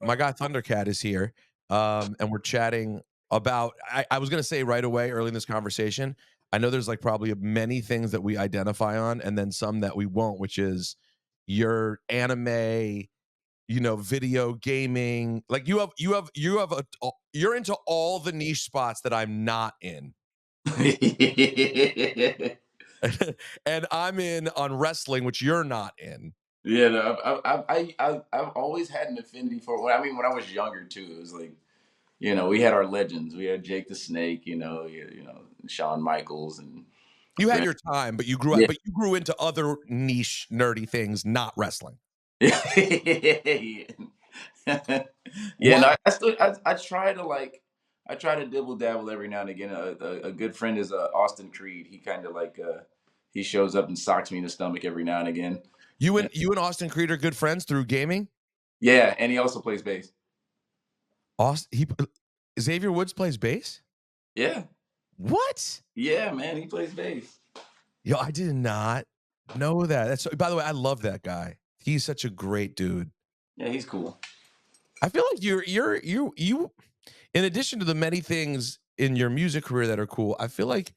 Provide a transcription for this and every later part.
my guy Thundercat is here, and we're chatting about. I was gonna say right away early in this conversation. I know there's like probably many things that we identify on, and then some that we won't, which is your anime, video gaming. Like you're into all the niche spots that I'm not in. And I'm in on wrestling, which you're not in. Yeah, no, I've always had an affinity for. Well, I mean, when I was younger too, it was like we had our legends. We had Jake the Snake, Shawn Michaels, and You had Ren- your time, but you grew up, yeah, but you grew into other niche nerdy things, not wrestling. yeah. Yeah, What? no, I still I try to I try to dibble dabble every now and again. A good friend is Austin Creed. He kind of he shows up and socks me in the stomach every now and again. You and Austin Creed are good friends through gaming? Yeah, and he also plays bass. Austin he Xavier Woods plays bass? Yeah, What? yeah, man, he plays bass. Yo, I did not know that. That's By the way, I love that guy. He's such a great dude. Yeah, he's cool. I feel like you in addition to the many things in your music career that are cool, I feel like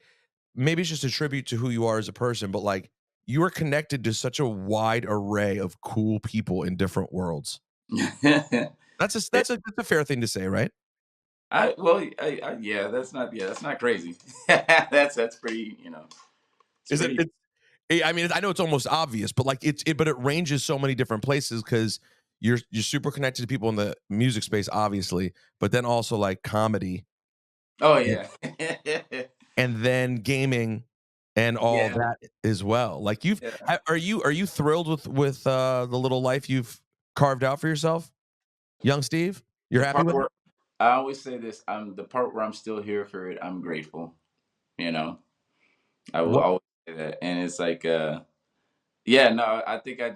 maybe it's just a tribute to who you are as a person, but like you are connected to such a wide array of cool people in different worlds. That's a fair thing to say, right? Yeah, that's not crazy. That's pretty, it's Is it? pretty. I mean, I know it's almost obvious, but like but it ranges so many different places because you're super connected to people in the music space, obviously, but then also like comedy Oh and, yeah, and then gaming and all yeah, that as well. Like yeah. are you thrilled with the little life you've carved out for yourself, young Steve? You're The happy part with it? where I always say this, I'm the part where I'm still here for it. I'm grateful. You know, I will What? always say that, and it's yeah, no, I think I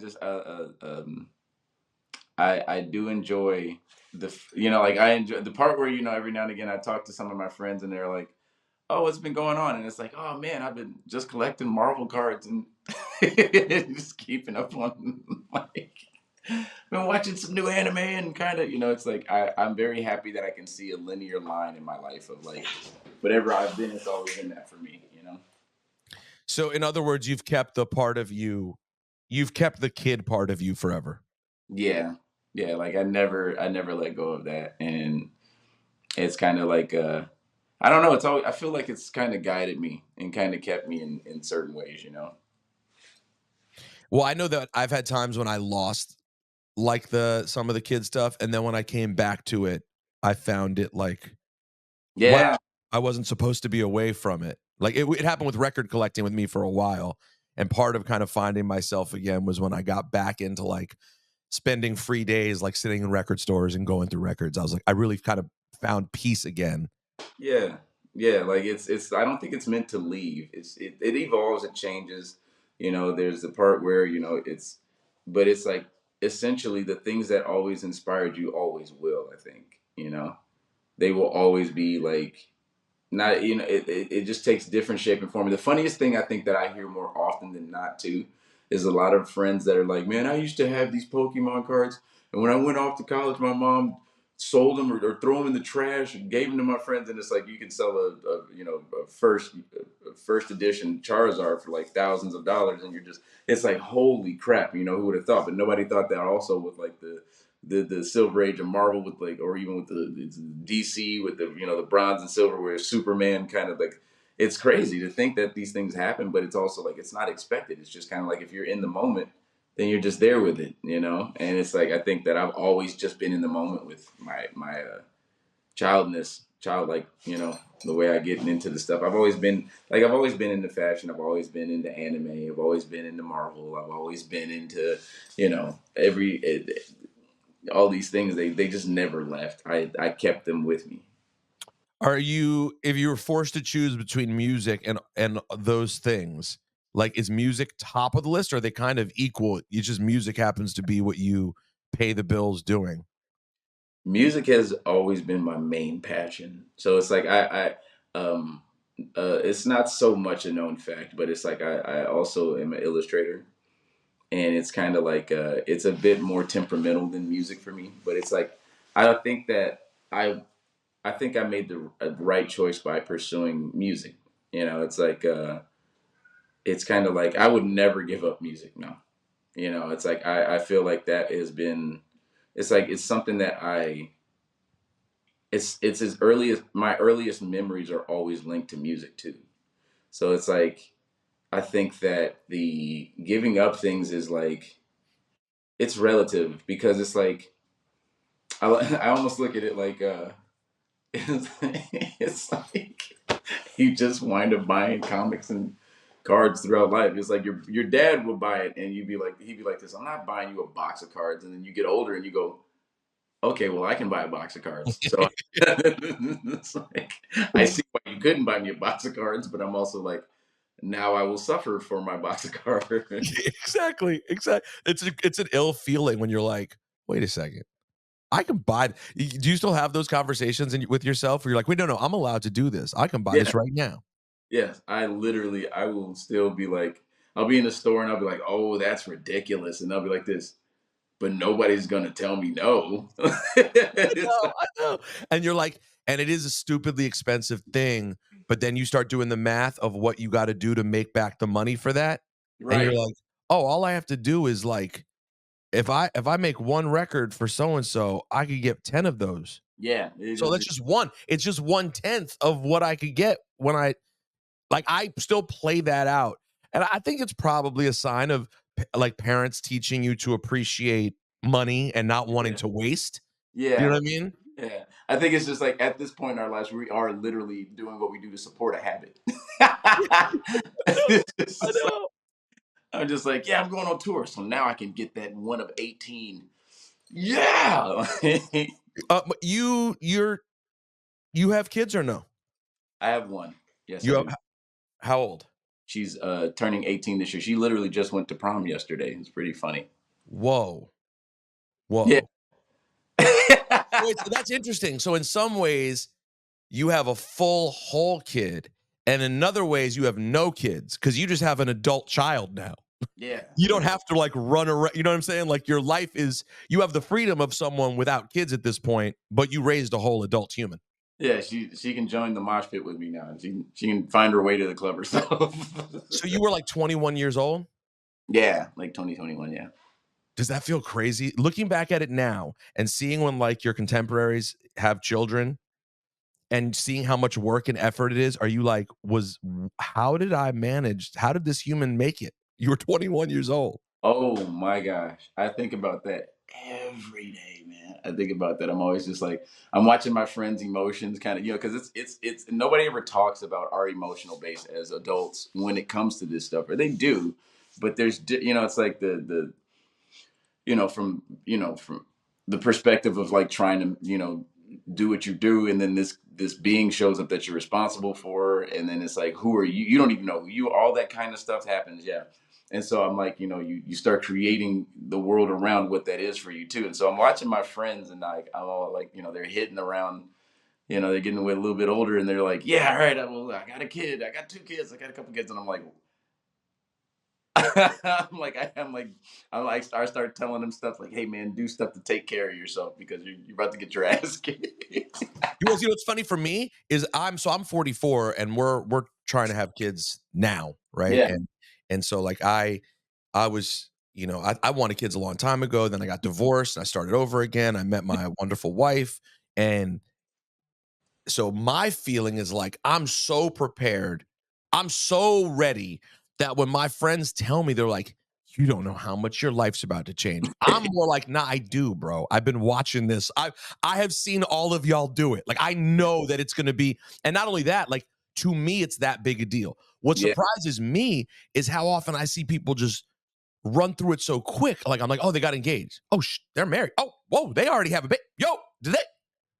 do enjoy I enjoy the part where every now and again I talk to some of my friends and they're like, "Oh, what's been going on?" And it's like, "Oh man, I've been just collecting Marvel cards and just keeping up on like been watching some new anime and kind of it's like I'm very happy that I can see a linear line in my life of like whatever I've been, it's always been that for me. So in other words, you've kept the kid part of you forever. Yeah, yeah, like I never let go of that, and it's kind of I don't know. It's always I feel like it's kind of guided me and kind of kept me in certain ways. Well, I know that I've had times when I lost like the some of the kid stuff, and then when I came back to it, I found it like, wow, Yeah, I wasn't supposed to be away from it. Like it happened with record collecting with me for a while, and part of kind of finding myself again was when I got back into like spending free days like sitting in record stores and going through records. I was like, I really kind of found peace again. yeah, yeah. Like it's. I don't think it's meant to leave. It evolves. It changes. There's the part where but it's like essentially the things that always inspired you always will. I think they will always be like not it just takes different shape and form. The funniest thing I think that I hear more often than not too is a lot of friends that are like, man, I used to have these Pokemon cards, and when I went off to college, my mom sold them or threw them in the trash and gave them to my friends, and it's like you can sell a first edition Charizard for like thousands of dollars, and it's like holy crap, who would have thought? But nobody thought that also with like the Silver Age of Marvel with like, or even with the DC with the bronze and silver, where Superman kind of like, it's crazy to think that these things happen, but it's also like it's not expected. It's just kind of like if you're in the moment, then you're just there with it. And it's like I think that I've always just been in the moment with my childlike, the way I get into the stuff. I've always been into fashion. I've always been into anime. I've always been into Marvel. I've always been into all these things. They just never left. I kept them with me. Are you if you were forced to choose between music and those things, like is music top of the list or are they kind of equal? You just music happens to be what you pay the bills doing. Music has always been my main passion. So it's like it's not so much a known fact, but it's like I also am an illustrator, and it's kind of like it's a bit more temperamental than music for me. But it's like I think that I think I made the right choice by pursuing music. You know, it's kind of like I would never give up music now. You know, it's like I feel like that has been it's like it's something that I it's as early as my earliest memories are always linked to music too. So it's like I think that the giving up things is like it's relative because it's like I almost look at it like it's, it's like you just wind up buying comics and cards throughout life. It's like your dad would buy it and you'd be like he'd be like this, I'm not buying you a box of cards, and then you get older and you go, okay, well I can buy a box of cards. So it's like I see why you couldn't buy me a box of cards, but I'm also like, now I will suffer for my box of cards. Exactly, exactly. It's an ill feeling when you're like, "Wait a second, I can buy do you still have those conversations with yourself where you're like, "Wait, no, no, I'm allowed to do this. I can buy Yeah. this right now." Yes, I will still be like, I'll be in the store and I'll be like, oh, that's ridiculous. And I'll be like this, but nobody's gonna tell me no. It's like, I know. And you're like and it is a stupidly expensive thing, but then you start doing the math of what you gotta do to make back the money for that, and you're right. like, "Oh, all I have to do is, like, if I make 1 record for so and so, I could get 10 of those." Yeah. It So is that's just 1. It's just 1/10 of what I could get when I still play that out, and I think it's probably a sign of, like, parents teaching you to appreciate money and not wanting yeah. to waste. You Yeah. know what Like I mean? yeah. I think it's just like at this point in our lives, we are literally doing what we do to support a habit. It's I just like, know. I'm just like, yeah, I'm going on tour. So now I can get that one of 18. Yeah. But you have kids or no? I have one. Yes, I You have do. how old? She's turning 18 this year. She literally just went to prom yesterday. It's pretty funny. Whoa, Yeah. whoa. Wait, so that's interesting. So in some ways, you have a full whole kid, and in other ways, you have no kids because you just have an adult child now. Yeah. You don't Yeah. have to like run around. You know what I'm saying? Like your life is you have the freedom of someone without kids at this point, but you raised a whole adult human. Yeah, she can join the mosh pit with me now. She can find her way to the club herself. So you were like 21 years old. Yeah, like 2021, yeah. Does that feel crazy? Looking back at it now and seeing when like your contemporaries have children and seeing how much work and effort it is, are you like, how did I manage? How did this human make it? You were 21 years old. Oh my gosh. I think about that every day, man. I think about that. I'm always just like I'm watching my friends' emotions kind of, because it's nobody ever talks about our emotional base as adults when it comes to this stuff, or they do, but it's like the from the perspective of like trying to do what you do, and then this being shows up that you're responsible for, and then it's like, who are you don't even know who you, all that kind of stuff happens. Yeah. And so I'm like, you start creating the world around what that is for you too. And so I'm watching my friends, and like I'm all like, they're hitting around, they're getting away a little bit older, and they're like, yeah, all right, I got a kid, I got 2 kids, I got a couple kids, and I'm like, I start telling them stuff like, "Hey, man, do stuff to take care of yourself because you're about to get your ass kicked." You know what's funny for me is I'm 44 and we're trying to have kids now, right? Yeah, And so like I was, I wanted kids a long time ago. Then I got divorced and I started over again. I met my wonderful wife. And so my feeling is like, I'm so prepared. I'm so ready that when my friends tell me, they're like, you don't know how much your life's about to change. I'm more like, nah, I do, bro. I've been watching this. I have seen all of y'all do it. Like I know that it's gonna be, and not only that, like to me, it's that big a deal. What yeah, surprises me is how often I see people just run through it so quick. Like I'm like, oh, they got engaged. Oh, they're married. Oh, whoa, they already have a baby. Yo, did they?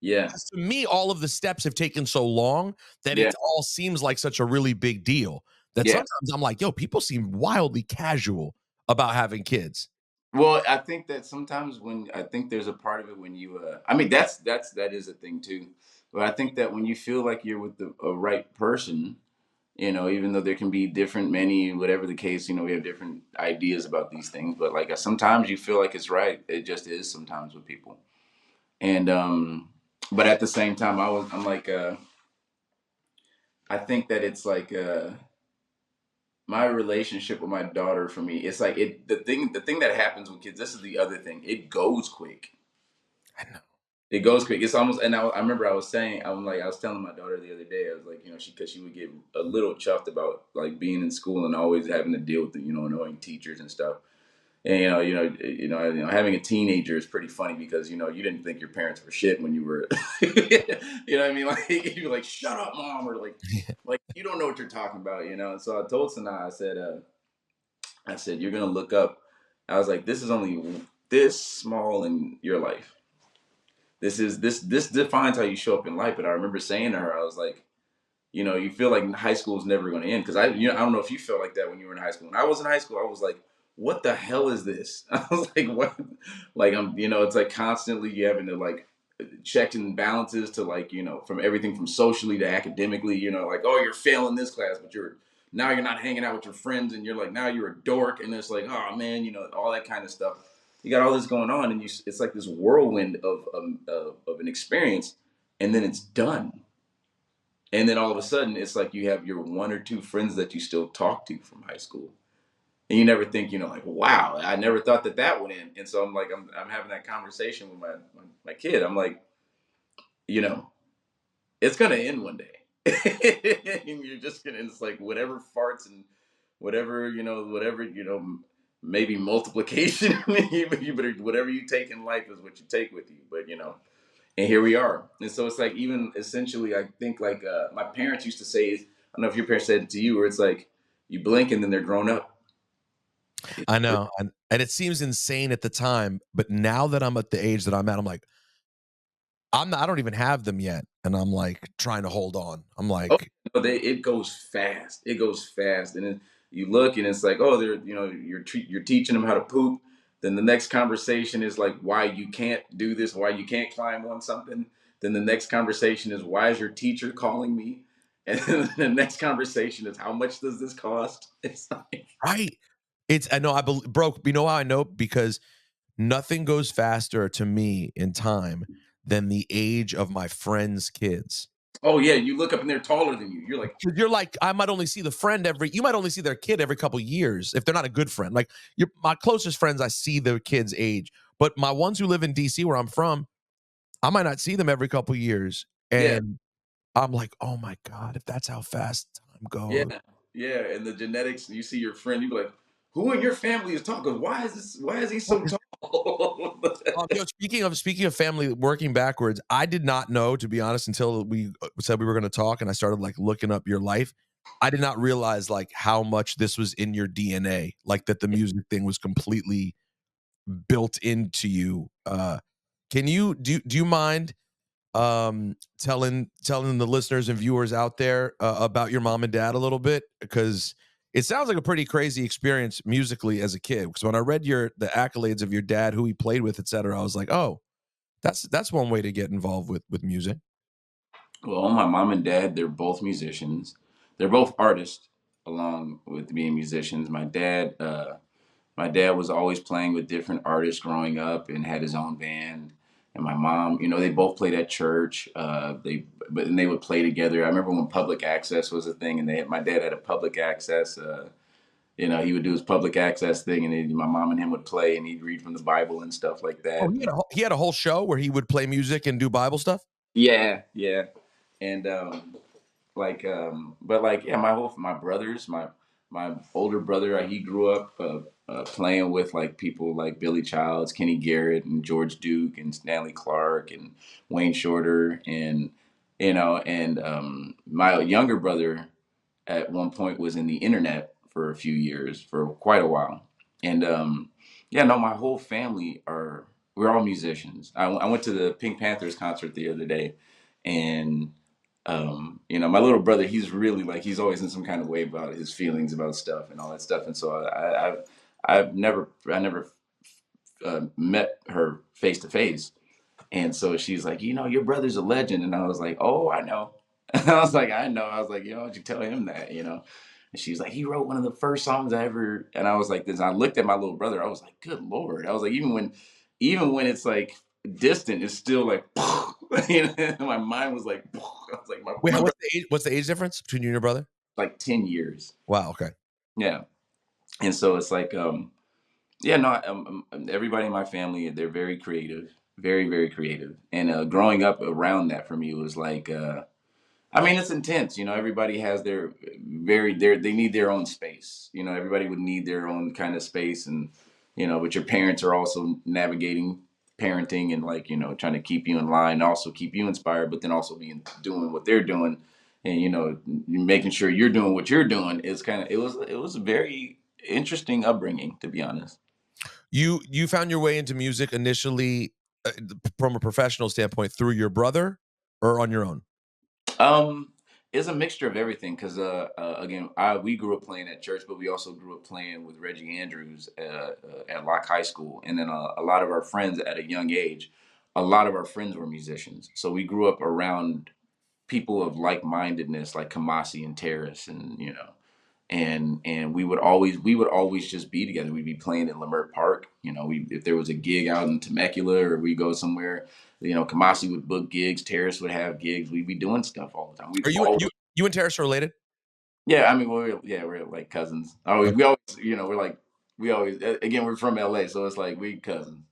yeah, Because to me, all of the steps have taken so long that yeah, it all seems like such a really big deal that yeah. sometimes I'm like, yo, people seem wildly casual about having kids. Well, I think that sometimes when I think there's a part of it when you, I mean, that is a thing too. But I think that when you feel like you're with the a right person, even though there can be different, many, whatever the case, we have different ideas about these things. But like sometimes you feel like it's right. It just is sometimes with people. And but at the same time, I'm like, I think that it's like my relationship with my daughter, for me, it's like the thing that happens with kids. This is the other thing. It goes quick. I know. It goes quick. It's almost, and I remember I was telling my daughter the other day, I was like, because she would get a little chuffed about like being in school and always having to deal with the, annoying teachers and stuff. And having a teenager is pretty funny because you didn't think your parents were shit when you were, you know what I mean? Like you're like, shut up, mom, or like you don't know what you're talking about. And so I told Sanaa, I said, you're gonna look up. I was like, this is only this small in your life. This defines how you show up in life. But I remember saying to her, I was like, you feel like high school is never going to end, because I don't know if you felt like that when you were in high school. When I was in high school, I was like, what the hell is this? I was like, what? Like it's like constantly you having to like check and balances to like from everything from socially to academically. Like, oh, you're failing this class, but you're not hanging out with your friends, and you're like, now you're a dork, and it's like, oh man, all that kind of stuff. You got all this going on, and it's like this whirlwind of an experience, and then it's done. And then all of a sudden, it's like you have your one or two friends that you still talk to from high school, and you never think, like, wow, I never thought that would end. And so I'm like, I'm having that conversation with my kid. I'm like, you know, it's gonna end one day, and you're just gonna. It's like whatever farts and whatever, maybe multiplication, but whatever you take in life is what you take with you. But and here we are. And so it's like, even essentially, I think like my parents used to say, I don't know if your parents said it to you, where it's like you blink and then they're grown up. I know, and it seems insane at the time, but now that I'm at the age that I'm at, I'm like, I don't even have them yet, and I'm like trying to hold on. I'm Oh, like, no, it goes fast. It goes fast, and then you look, and it's like, oh, you're teaching them how to poop. Then the next conversation is like, why you can't do this, why you can't climb on something. Then the next conversation is, why is your teacher calling me? And then the next conversation is, how much does this cost? It's like, right. It's I know I bel broke. You know how I know? Because nothing goes faster to me in time than the age of my friends' kids. oh yeah, you look up and they're taller than you. You're like, 'Cause you're like, I might only see the friend every you might only see their kid every couple years if they're not a good friend. Like, my closest friends, I see their kids' age, but my ones who live in DC where I'm from, I might not see them every couple years, yeah, and I'm like, "Oh my god, if that's how fast time yeah, goes." yeah. And the genetics, you see your friend, you be like, who in your family is tall? 'Cause why is this? Why is he so tall? Speaking of family working backwards, I did not know, to be honest, until we said we were going to talk, and I started like looking up your life. I did not realize like how much this was in your DNA, like that the music thing was completely built into you. Can you do you mind telling the listeners and viewers out there about your mom and dad a little bit, because it sounds like a pretty crazy experience musically as a kid, because when I read the accolades of your dad, who he played with, etc., I was like, oh, that's one way to get involved with music. Well, my mom and dad, they're both musicians. They're both artists, along with being musicians. My dad was always playing with different artists growing up and had his own band. And my mom, they both played at church. But then they would play together. I remember when public access was a thing, and my dad had a public access. He would do his public access thing, and then my mom and him would play, and he'd read from the Bible and stuff like Oh, that. he had a whole show where he would play music and do Bible stuff. Yeah, yeah. And but like, yeah, my brothers, my older brother, he grew up playing with like people like Billy Childs, Kenny Garrett, and George Duke, and Stanley Clark, and Wayne Shorter, and my younger brother at one point was in the internet for a few years, for quite a while. And yeah, no, my whole family we're all musicians. I went to the Pink Panthers concert the other day, and my little brother, he's really like, he's always in some kind of way about his feelings about stuff and all that stuff. And so I never met her face to face. And so she's like, your brother's a legend. And I was like, oh, I know. I was like, I know. I was like, why don't you tell him that? And she's like, he wrote one of the first songs I ever. And I was like, this. I looked at my little brother. I was like, good Lord. I was like, even when it's like, distant, it's still like, you know, my mind was like, I was like, Wait, my brother, what's the age difference between you and your brother? like 10 years. Wow, okay. Yeah. And so it's like, yeah, no, everybody in my family, they're very creative, very, very creative. And growing up around that for me was like, I mean, it's intense. You know, everybody has they need their own space. You know, everybody would need their own kind of space. And, you know, but your parents are also navigating parenting and like, you know, trying to keep you in line, also keep you inspired, but then also doing what they're doing. And, you know, making sure you're doing what you're doing is kind of, it was a very interesting upbringing, to be honest. You found your way into music initially, from a professional standpoint through your brother or on your own? Um, it's a mixture of everything because again, I we grew up playing at church, but we also grew up playing with Reggie Andrews at Locke High School, and then a lot of our friends at a young age, a lot of our friends were musicians, so we grew up around people of like mindedness, like Kamasi and Terrace, and you know, and we would always just be together. We'd be playing in Lamert Park. You know, we if there was a gig out in Temecula or we go somewhere, you know, Kamasi would book gigs, Terrace would have gigs. We'd be doing stuff all the time. We'd Are you all you you and Terrace are related? yeah, I mean, we're like cousins. Always Okay. we always you know we're like we always again we're from LA, so it's like we cousins,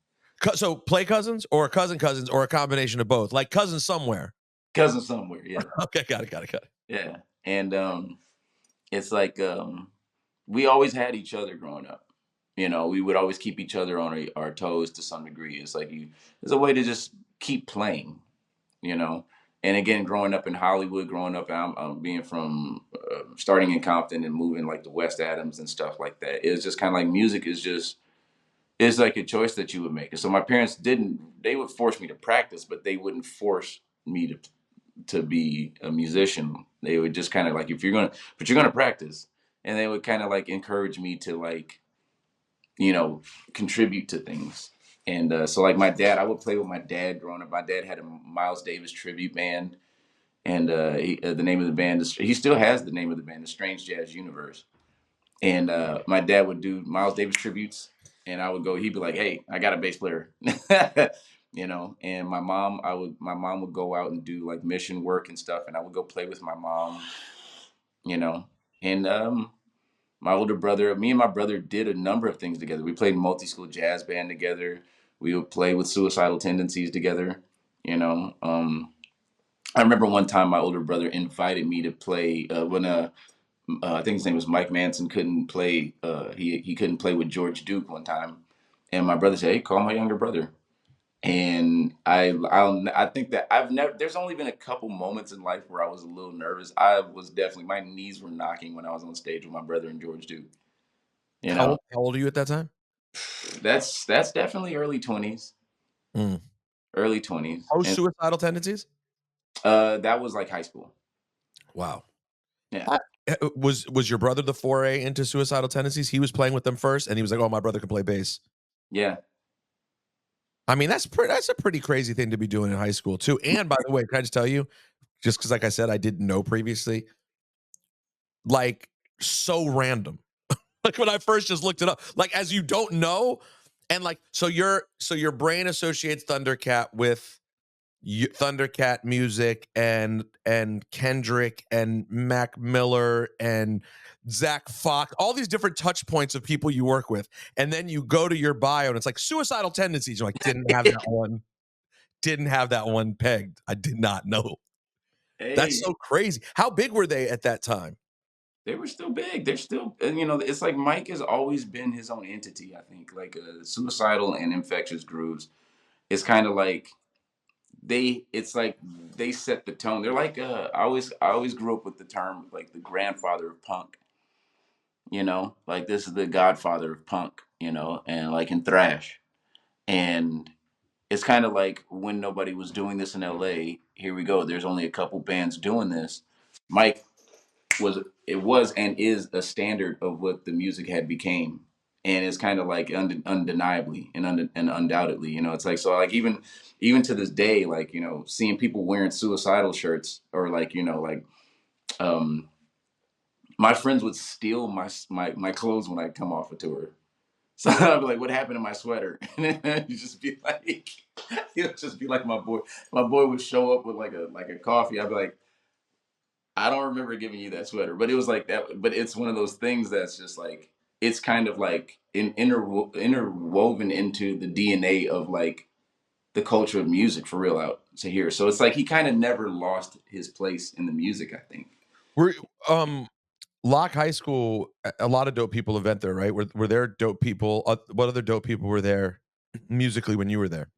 So play cousins or cousin cousins or a combination of both? Like cousins somewhere. cousins somewhere. Yeah, Okay, got it, got it, got it. yeah, and it's like we always had each other growing up. You know, we would always keep each other on our toes to some degree. It's like it's a way to just keep playing, you know. And again, growing up in Hollywood, growing up, I'm being from starting in Compton and moving like to West Adams and stuff like that. It's just kind of like music is just it's like a choice that you would make. And so my parents didn't. They would force me to practice, but they wouldn't force me to be a musician. They would just kind of like but you're gonna practice, and they would kind of like encourage me to like you know, contribute to things. And so, like my dad, I would play with my dad growing up. My dad had a Miles Davis tribute band, and the name of the band is he still has the name of the band, the Strange Jazz Universe. And my dad would do Miles Davis tributes, and I would go. He'd be like, "Hey, I got a bass player," you know. And my mom would go out and do like mission work and stuff, and I would go play with my mom, you know. And my older brother, me and my brother did a number of things together. We played multi-school jazz band together. We would play with suicidal tendencies together. You know, I remember one time my older brother invited me to play when I think his name was Mike Manson couldn't play. He couldn't play with George Duke one time, and my brother said, "Hey, call my younger brother." And I think that I've never. There's only been a couple moments in life where I was a little nervous. I was definitely my knees were knocking when I was on stage with my brother and George Duke. You know, How old are you at that time? that's definitely early 20s, Mm. early 20s. Oh, And suicidal tendencies? that was like high school. Wow. Yeah. Was your brother the foray into suicidal tendencies? He was playing with them first, and he was like, "Oh, my brother can play bass." Yeah. I mean, that's a pretty crazy thing to be doing in high school too. And by the way, can I just tell you, just because, like I said, I didn't know previously, like so random. Like when I first just looked it up, like as you don't know, and like so your brain associates Thundercat with Thundercat music and Kendrick and Mac Miller and Zach Fox, all these different touch points of people you work with, and then you go to your bio and it's like suicidal tendencies. You're like, didn't have that one pegged. I did not know. That's Hey, so crazy. How big were they at that time? they were still big. They're still, and you know, it's like Mike has always been his own entity. I think like suicidal and infectious grooves. It's kind of like it's like they set the tone. They're like I always grew up with the term like the grandfather of punk. You know, like this is the godfather of punk. You know, and like in thrash. And it's kind of like when nobody was doing this in LA, here we go. There's only a couple bands doing this. Mike was and is a standard of what the music had became. And it's kind of like undeniably and undoubtedly, you know, it's like so like even to this day, like, you know, seeing people wearing suicidal shirts or like, you know, like um my friends would steal my clothes when I come off a tour. So I'd be like, "What happened to my sweater?" And then you just be like, he'll just be like, My boy would show up with like a coffee. I'd be like, "I don't remember giving you that sweater," but it was like that. But it's one of those things that's just like it's kind of like interwoven into the DNA of like the culture of music for real out to here. So it's like he kind of never lost his place in the music. I think. Were Locke High School, a lot of dope people event there, right? Were there dope people? What other dope people were there musically when you were there?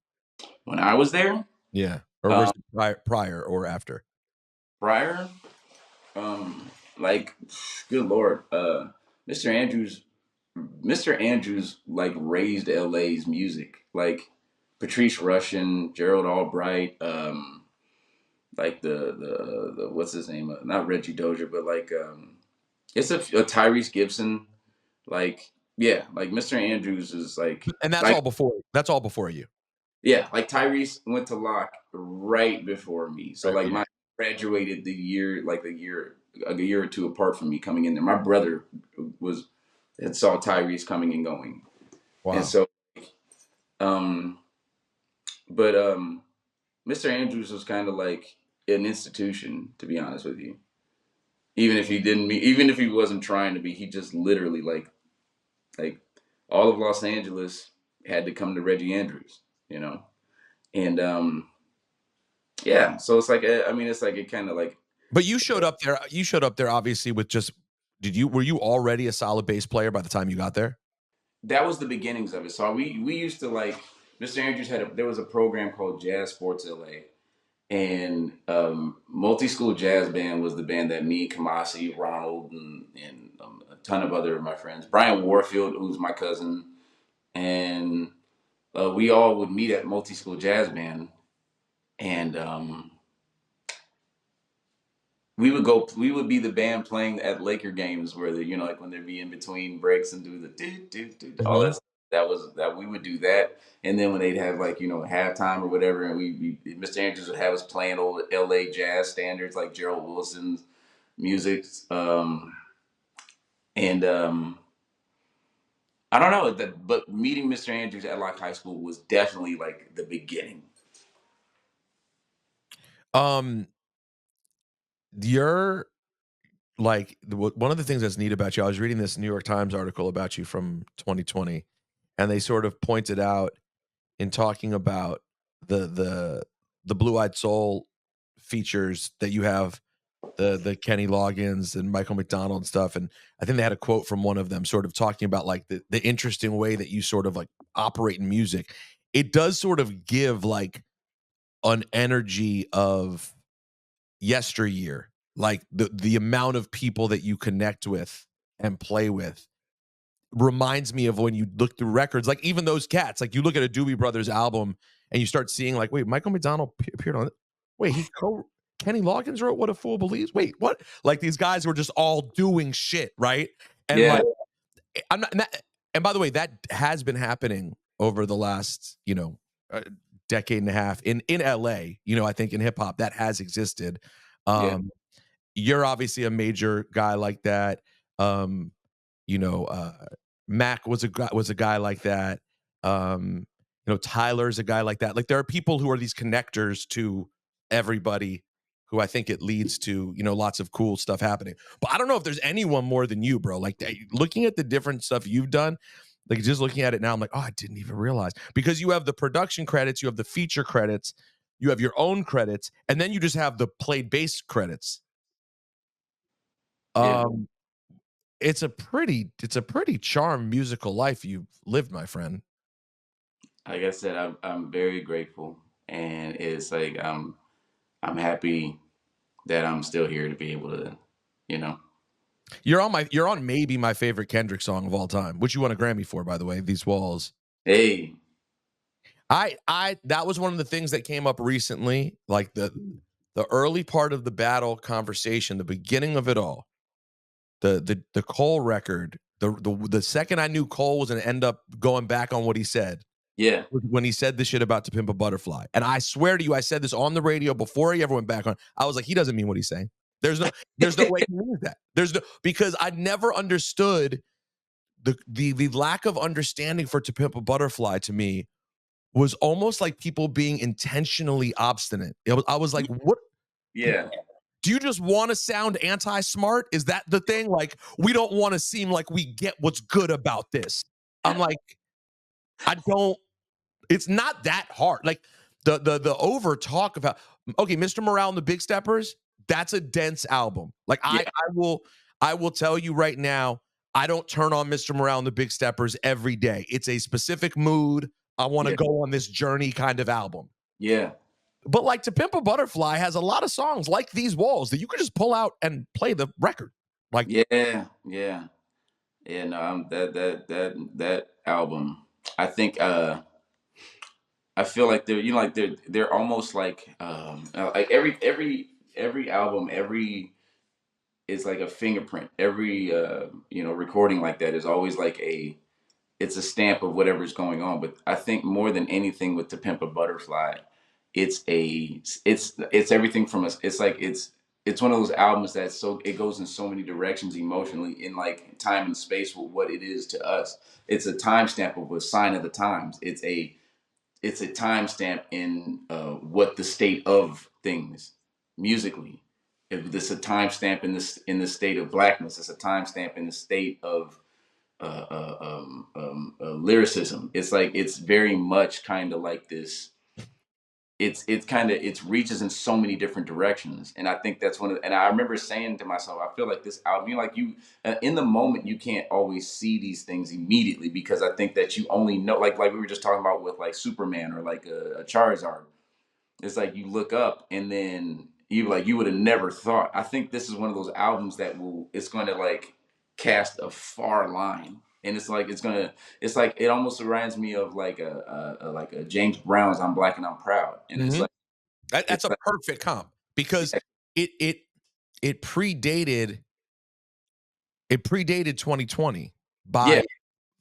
When I was there, Yeah, or was um, it prior or after? prior, like, good lord, Mr. Andrews, Mr. Andrews like raised LA's music, like Patrice Rushen, Gerald Albright, like the what's his name? Not Reggie Dozier, but like it's a Tyrese Gibson. Like yeah, like Mr. Andrews is And like that's all before you. yeah, like Tyrese went to Locke right before me. So Right, like yeah. my graduated a year or two apart from me coming in there. My brother was had saw Tyrese coming and going. And Wow. so um but Mr. Andrews was kind of like an institution, to be honest with you. Even if he wasn't trying to be, he just literally like all of Los Angeles had to come to Reggie Andrews, you know. And yeah, so it's like I mean it's like it kind of like But you showed up there obviously with just were you already a solid bass player by the time you got there? that was the beginnings of it. So we used to like Mr. Andrews there was a program called Jazz Sports LA, and Multi School Jazz Band was the band that me, Kamasi, Ronald, and a ton of other of my friends, Brian Warfield, who's my cousin, and we all would meet at Multi School Jazz Band, and we would be the band playing at Laker games where like when they'd be in between breaks and do the all that Mhm. stuff. That we would do that, and then when they'd have like halftime or whatever, and we Mr. Andrews would have us playing old LA jazz standards like Gerald Wilson's music, and I don't know but meeting Mr. Andrews at like high school was definitely like the beginning. Um, you're like one of the things that's neat about you. I was reading this New York Times article about you from 2020, and they sort of pointed out in talking about the the the Blue Eyed Soul features that you have, the Kenny Loggins and Michael McDonald and stuff. And I think they had a quote from one of them sort of talking about like the interesting way that you sort of like operate in music. It does sort of give like an energy of yesteryear, like the amount of people that you connect with and play with reminds me of when you look through records, like even those cats, like you look at a Doobie Brothers album and you start seeing like, wait, Michael McDonald appeared on it. Wait, Kenny Loggins wrote What a Fool Believes. Wait, what? Like these guys were just all doing shit, right? And Yeah, like, I'm not, and, and by the way, that has been happening over the last, decade and a half in LA. I think in hip hop that has existed. yeah, Um, you're obviously a major guy like that. Um, you know, uh, Mac was a guy like that. Um, Tyler's a guy like that. Like there are people who are these connectors to everybody who I think it leads to, lots of cool stuff happening. But I don't know if there's anyone more than you, bro. Like looking at the different stuff you've done, like just looking at it now, I'm like, oh, I didn't even realize because you have the production credits, you have the feature credits, you have your own credits, and then you just have the played bass credits. yeah. Um, it's a pretty charmed musical life you've lived, my friend. Like I said, I'm very grateful, and it's like I'm happy that I'm still here to be able to, you know. You're on maybe my favorite Kendrick song of all time, which you won a Grammy for, by the way, These Walls. Hey, I that was one of the things that came up recently, like the early part of the battle conversation, the beginning of it all. The Cole record, the second I knew Cole was gonna end up going back on what he said, yeah, when he said this shit about To Pimp a Butterfly. And I swear to you, I said this on the radio before he ever went back on. I was like, he doesn't mean what he's saying. There's no way he means that. There's no because I never understood the lack of understanding for To Pimp a Butterfly to me was almost like people being intentionally obstinate. I was like, what? Yeah. Do you just want to sound anti-smart? Is that the thing? Like, we don't want to seem like we get what's good about this. I'm like, I don't. It's not that hard. Like the over talk about okay, Mr. Morale and the Big Steppers. That's a dense album. Like Yeah. I will tell you right now. I don't turn on Mr. Morale and the Big Steppers every day. It's a specific mood. I want to Yeah. go on this journey kind of album. Yeah. But like To Pimp a Butterfly has a lot of songs like These Walls that you could just pull out and play the record. Like, Yeah. Yeah. Yeah. No, that album. I think I feel like they're like they're almost like every album, every is like a fingerprint. Every recording like that is always like it's a stamp of whatever's going on. But I think more than anything with To Pimp a Butterfly, it's everything from us. It's one of those albums that it goes in so many directions emotionally in like time and space with what it is to us. It's a timestamp of a sign of the times. It's a timestamp in what the state of things musically. If this a timestamp in the state of blackness, it's a timestamp in the state of lyricism. It's like it's very much kind of like this. It's kind of it reaches in so many different directions, and I think that's one of. And I remember saying to myself, I feel like this album, in the moment, you can't always see these things immediately because I think that you only know, like we were just talking about with like Superman or like a Charizard. It's like you look up and then you would have never thought. I think this is one of those albums that it's going to like cast a far line. And it's like it almost reminds me of like a James Brown's "I'm Black and I'm Proud," and mhm. it's That's a like perfect comp because yeah, it it it predated it predated 2020 yeah, by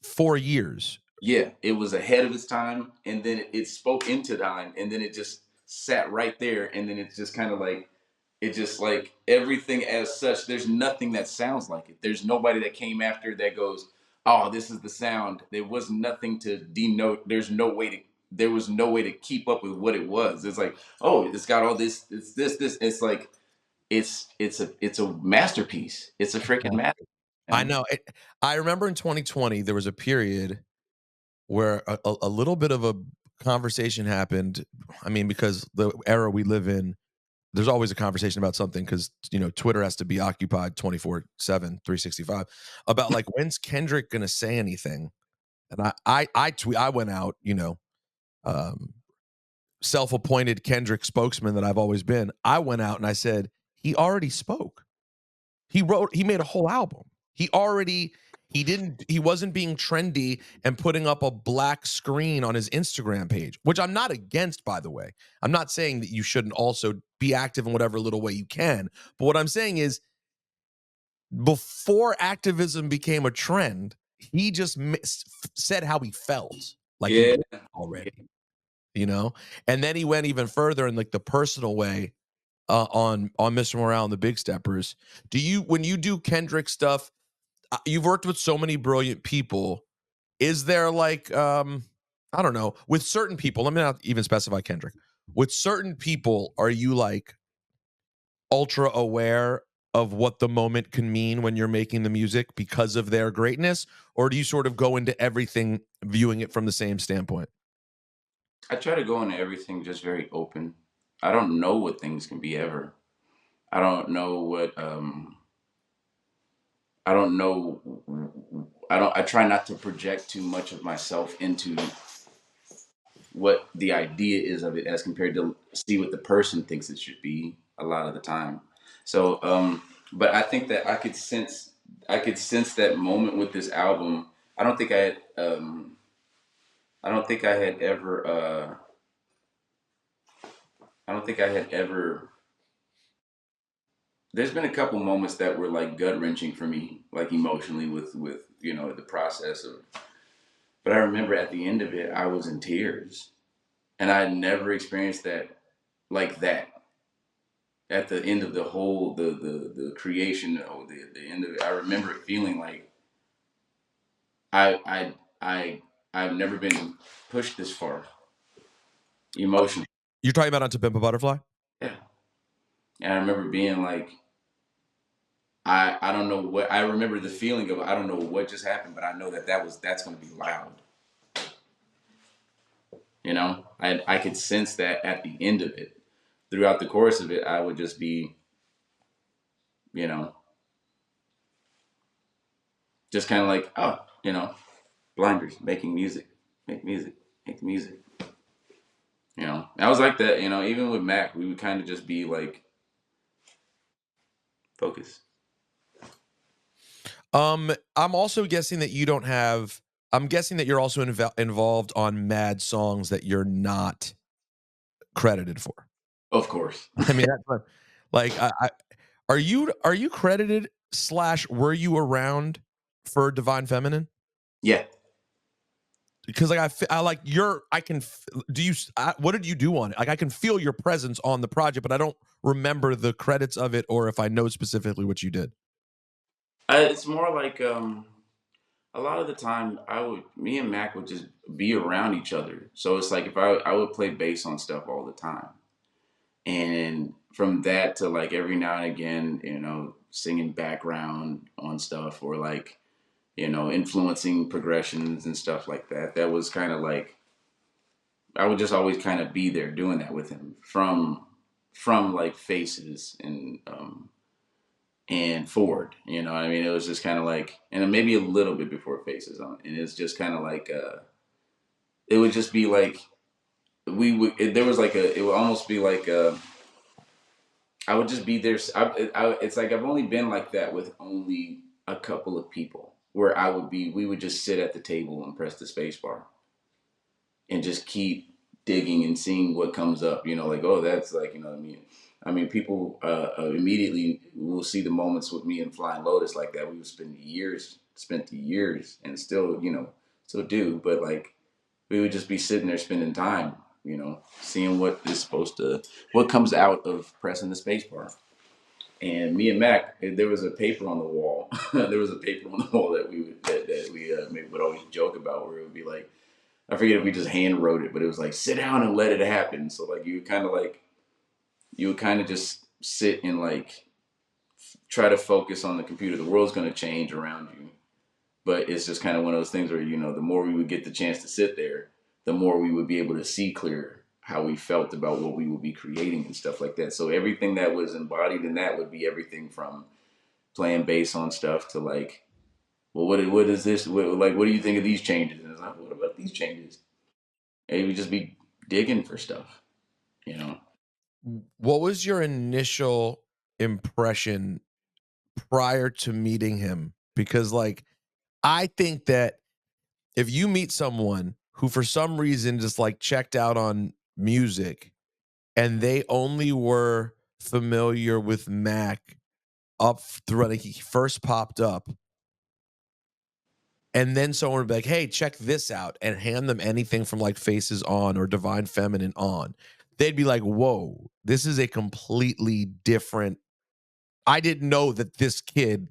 4 years. yeah. It was ahead of its time, and then it spoke into time, and then it just sat right there, and then it's just kind of like it just like everything as such. There's nothing that sounds like it. There's nobody that came after that goes, "Oh, this is the sound." There was nothing to denote. There was no way to keep up with what it was. It's like, oh, it's got all this. It's this. It's like it's a masterpiece. It's a freaking masterpiece. You I know? know. I remember in 2020 there was a period where a little bit of a conversation happened. I mean, because the era we live in, there's always a conversation about something because Twitter has to be occupied 24/7, 365 about like when's Kendrick gonna say anything. And I went out, um, self-appointed Kendrick spokesman that I've always been. I went out and I said he already spoke. He made a whole album. He wasn't being trendy and putting up a black screen on his Instagram page, which I'm not against, by the way. I'm not saying that you shouldn't also be active in whatever little way you can. But what I'm saying is before activism became a trend, he just said how he felt. Like he Yeah, did already, you know? And then he went even further in like the personal way on Mr. Morale and the Big Steppers. When you do Kendrick stuff, you've worked with so many brilliant people. Is there like I don't know, with certain people, let me not even specify Kendrick. With certain people, are you like ultra aware of what the moment can mean when you're making the music because of their greatness? Or do you sort of go into everything viewing it from the same standpoint? I try to go into everything just very open. I don't know what things can be ever. I don't know what I don't know I try not to project too much of myself into what the idea is of it as compared to see what the person thinks it should be a lot of the time. So but I think that I could sense that moment with this album. I don't think I had I don't think I had ever I don't think I had ever there's been a couple moments that were like gut wrenching for me, like emotionally with the process of. But I remember at the end of it, I was in tears, and I had never experienced that like that. At the end of the whole the creation or the end of it, I remember it feeling like I I I I've never been pushed this far emotionally. You're talking about On to Pimp a Butterfly? Yeah. And I remember being like, I don't know what I remember the feeling of I don't know what just happened, but I know that's going to be loud. You know, I could sense that at the end of it. Throughout the course of it, I would just be, you know, just kind of like, oh, blinders, making music, make music, make music. I was like that. Even with Mac, we would kind of just be like, focus. I'm also guessing that you don't have. I'm guessing that you're also involved on mad songs that you're not credited for. Of course. I mean, that's what, like, are you credited slash were you around for Divine Feminine? Yeah. Because like I like your I can do you what did you do on it? Like I can feel your presence on the project, but I don't remember the credits of it or if I know specifically what you did. It's more like a lot of the time me and Mac would just be around each other. So it's like if I would play bass on stuff all the time. And from that to like every now and again, singing background on stuff or like, influencing progressions and stuff like that. That was kind of like I would just always kind of be there doing that with him from like Faces and Ford. I mean, it was just kind of like, and then maybe a little bit before Faces on, and it's just kind of like, it would just be like there was like it would almost be like I would just be there. It's like I've only been like that with only a couple of people where we would just sit at the table and press the space bar and just keep digging and seeing what comes up. Like, oh, that's like, what I mean. I mean, people immediately will see the moments with me and Flying Lotus like that. We would spent years, and still, still do. But like, we would just be sitting there spending time, seeing what comes out of pressing the space bar. And me and Mac, there was a paper on the wall. There was a paper on the wall that we would always joke about, where it would be like, I forget if we just hand wrote it, but it was like, sit down and let it happen. So like you would kind of just sit and like try to focus on the computer. The world's going to change around you, but it's just kind of one of those things where the more we would get the chance to sit there, the more we would be able to see clear how we felt about what we would be creating and stuff like that. So everything that was embodied in that would be everything from playing bass on stuff to like, well, what is this? What do you think of these changes? And it's like, what about these changes? And you would just be digging for stuff, you know? What was your initial impression prior to meeting him? Because like I think that if you meet someone who for some reason just like checked out on music and they only were familiar with Mac up through like he first popped up, and then someone would be like, "Hey, check this out," and hand them anything from like Faces on or Divine Feminine on, they'd be like, "Whoa, this is a completely different." I didn't know that this kid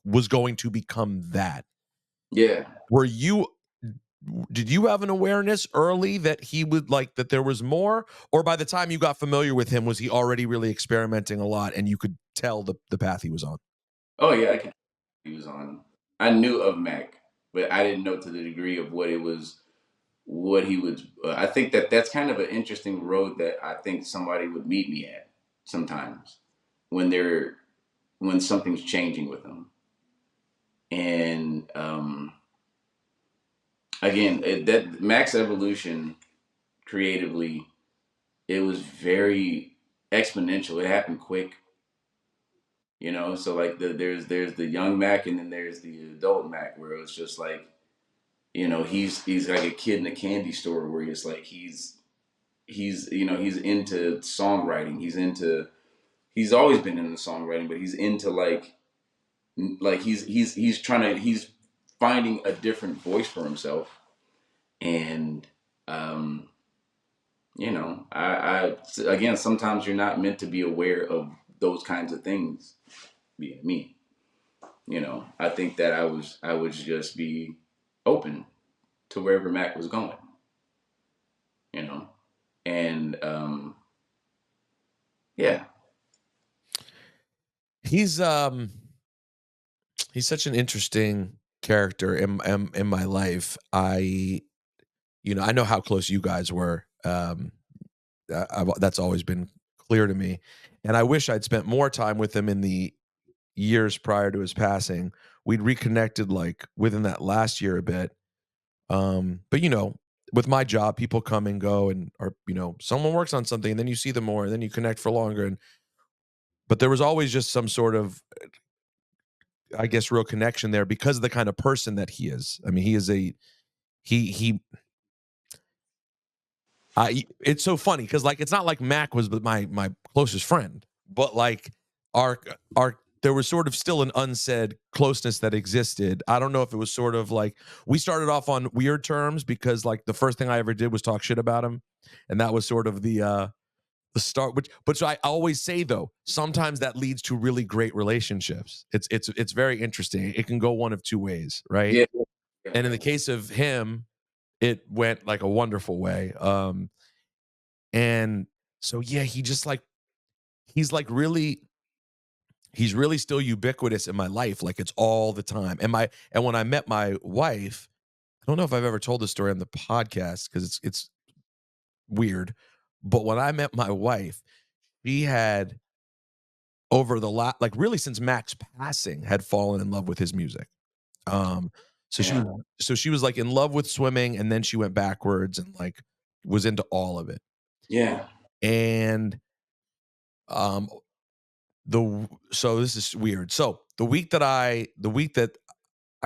was going to become that. Yeah. Were you did you have an awareness early that he would like that there was more, or by the time you got familiar with him was he already really experimenting a lot and you could tell the path he was on? Oh yeah, I could. He was on. I knew of Mac, but I didn't know to the degree of what it was. What he was. I think that's kind of an interesting road that I think somebody would meet me at sometimes when when something's changing with them. And again, that Mac's evolution creatively, it was very exponential. It happened quick. So like there's the young Mac, and then there's the adult Mac, where it's just like, he's like a kid in a candy store, where he's like he's into songwriting. He's always been into songwriting, but he's into like he's finding a different voice for himself. And um I again, sometimes you're not meant to be aware of those kinds of things, being me. I think that I was just be. open to wherever Mac was going, you know, and yeah, He's he's such an interesting character in my life. I know how close you guys were. That's always been clear to me, and I wish I'd spent more time with him in the years prior to his passing. We'd reconnected like within that last year a bit. But with my job, people come and go, and or someone works on something, and then you see them more, and then you connect for longer. And but there was always just some sort of, I guess, real connection there because of the kind of person that he is. I mean, he is a he it's so funny because like it's not like Mac was my closest friend, but like our our there was sort of still an unsaid closeness that existed. I don't know if it was sort of like we started off on weird terms because like the first thing I ever did was talk shit about him, and that was sort of the start. Which I always say though, sometimes that leads to really great relationships. It's very interesting. It can go one of two ways, right? yeah, yeah, And in the case of him, it went like a wonderful way. And so yeah, he just like he's like really he's really still ubiquitous in my life. Like it's all the time. And when I met my wife, I don't know if I've ever told this story on the podcast because it's weird. But when I met my wife, she had over the like really since Mac's passing had fallen in love with his music. Um so she yeah, was so she was like in love with swimming and then she went backwards and like was into all of it. yeah, And um so this is weird. So the week that I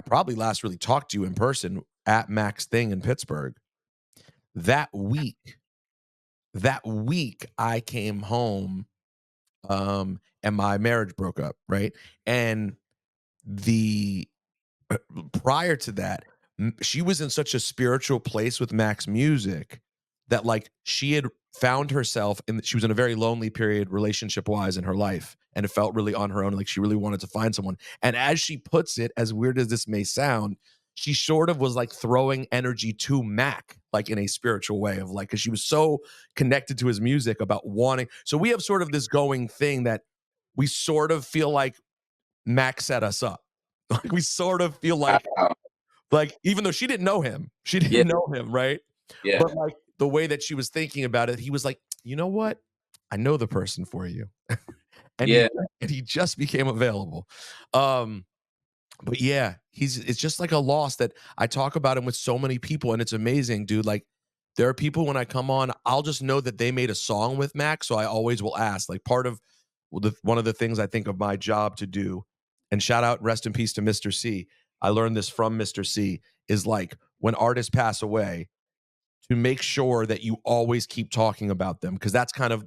probably last really talked to you in person at Mac's thing in Pittsburgh, that week, that week I came home and my marriage broke up, right? And the prior to that, she was in such a spiritual place with Mac's music that like she had found herself she was in a very lonely period relationship wise in her life and it felt really on her own like she really wanted to find someone. And as she puts it, as weird as this may sound, she sort of was like throwing energy to Mac like in a spiritual way of like cuz she was so connected to his music about wanting. So we have sort of this going thing that we sort of feel like Mac set us up. Like we sort of feel wow. like even though she Yeah, didn't know him, right? But yeah, like the way that she was thinking about it, he was like, you know what? I know the person for you. and he yeah, and he just became available. Um, but yeah, it's just like a loss that I talk about him with so many people, and it's amazing, dude. Like there are people when I come on, I'll just know that they made a song with Mac. So I always will ask, like part of one of the things I think of my job to do, and shout out, rest in peace to Mr. C. I learned this from Mr. C, is like when artists pass away, to make sure that you always keep talking about them. Cause that's kind of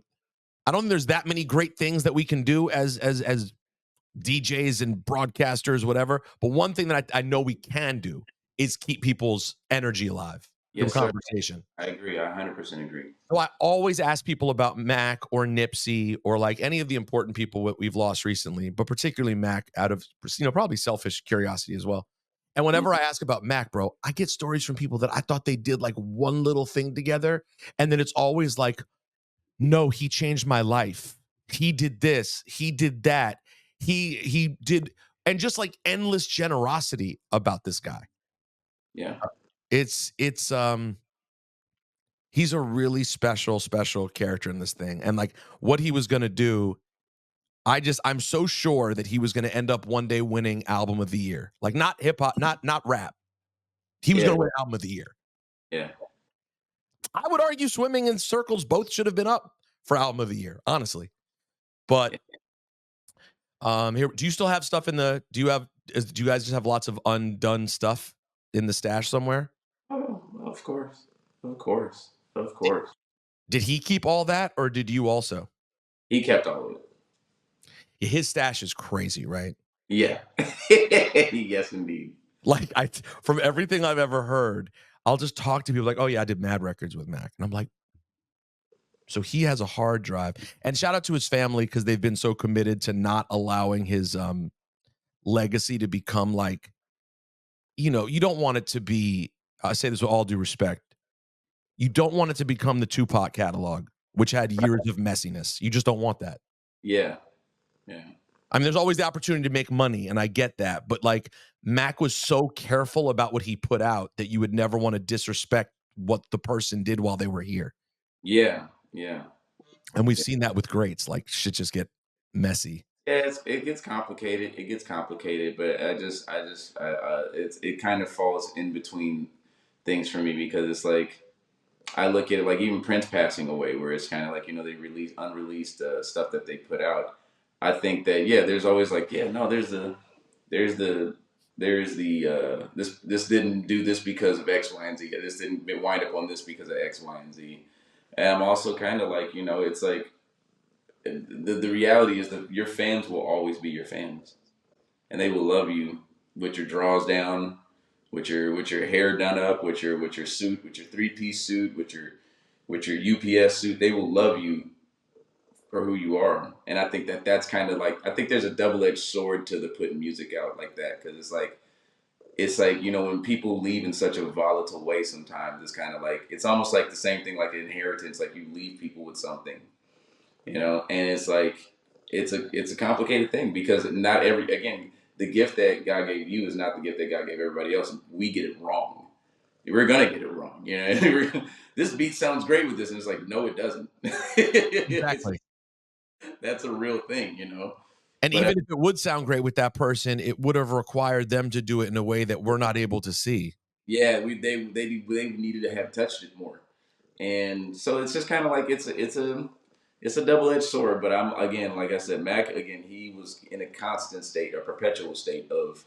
I don't think there's that many great things that we can do as DJs and broadcasters, whatever. But one thing that I know we can do is keep people's energy alive through yes, sir. conversation. I agree. I 100% agree. So I always ask people about Mac or Nipsey or like any of the important people that we've lost recently, but particularly Mac out of probably selfish curiosity as well. And Yeah, whenever I ask about Mac, bro, I get stories from people that I thought they did like one little thing together. And then it's always like, no, he changed my life. He did this, he did that. He did, and just like endless generosity about this guy. yeah, It's he's a really special character in this thing. And like what he was gonna do, I'm so sure that he was gonna end up one day winning album of the year. Like not hip hop, not rap. He was yeah, gonna win album of the year. yeah, I would argue Swimming and Circles both should have been up for album of the year, honestly. But yeah. here, do you still have stuff in the do you guys just have lots of undone stuff in the stash somewhere? Oh, of course, of course, of Did, course. did he keep all that or did you also? He kept all of it. His stash is crazy, right? Yeah. Yes, indeed. Like from everything I've ever heard, I'll just talk to people like, "Oh yeah, I did Mad Records with Mac." And I'm like, "So he has a hard drive." And shout out to his family cuz they've been so committed to not allowing his legacy to become like you don't want it to be, I say this with all due respect, you don't want it to become the Tupac catalog, which had years of messiness. You just don't want that. Yeah, yeah, I mean, there's always the opportunity to make money, and I get that, but, like, Mac was so careful about what he put out that you would never wanna disrespect what the person did while they were here, yeah, yeah. and we've seen that with greats, like, shit just get messy. Yeah, it gets complicated. It gets complicated, but it kind of falls in between things for me because it's like I look at it like even Prince passing away, where it's kind of like they release unreleased stuff that they put out. I think that yeah, there's always like yeah, no, there's the there's the this didn't do this because of X, Y, and Z. This didn't wind up on this because of X, Y, and Z. And I'm also kind of like it's like the reality is that your fans will always be your fans, and they will love you with your draws down, with your hair done up, with your suit, with your 3-piece suit, with your UPS suit. They will love you for who you are, and I think that that's kind of like I think there's a double edged sword to the putting music out like that because it's like when people leave in such a volatile way sometimes it's kind of like it's almost like the same thing like an inheritance like you leave people with something and it's like it's a complicated thing because not every again the gift that God gave you is not the gift that God gave everybody else. We get it wrong. We're gonna get it wrong. This beat sounds great with this, and it's like no, it doesn't. Exactly. That's a real thing, And But even if it would sound great with that person, it would have required them to do it in a way that we're not able to see. yeah, they needed to have touched it more, and so it's just kind of like it's a double edged sword. But I'm again, like I said, Mac again, he was in a constant state, a perpetual state of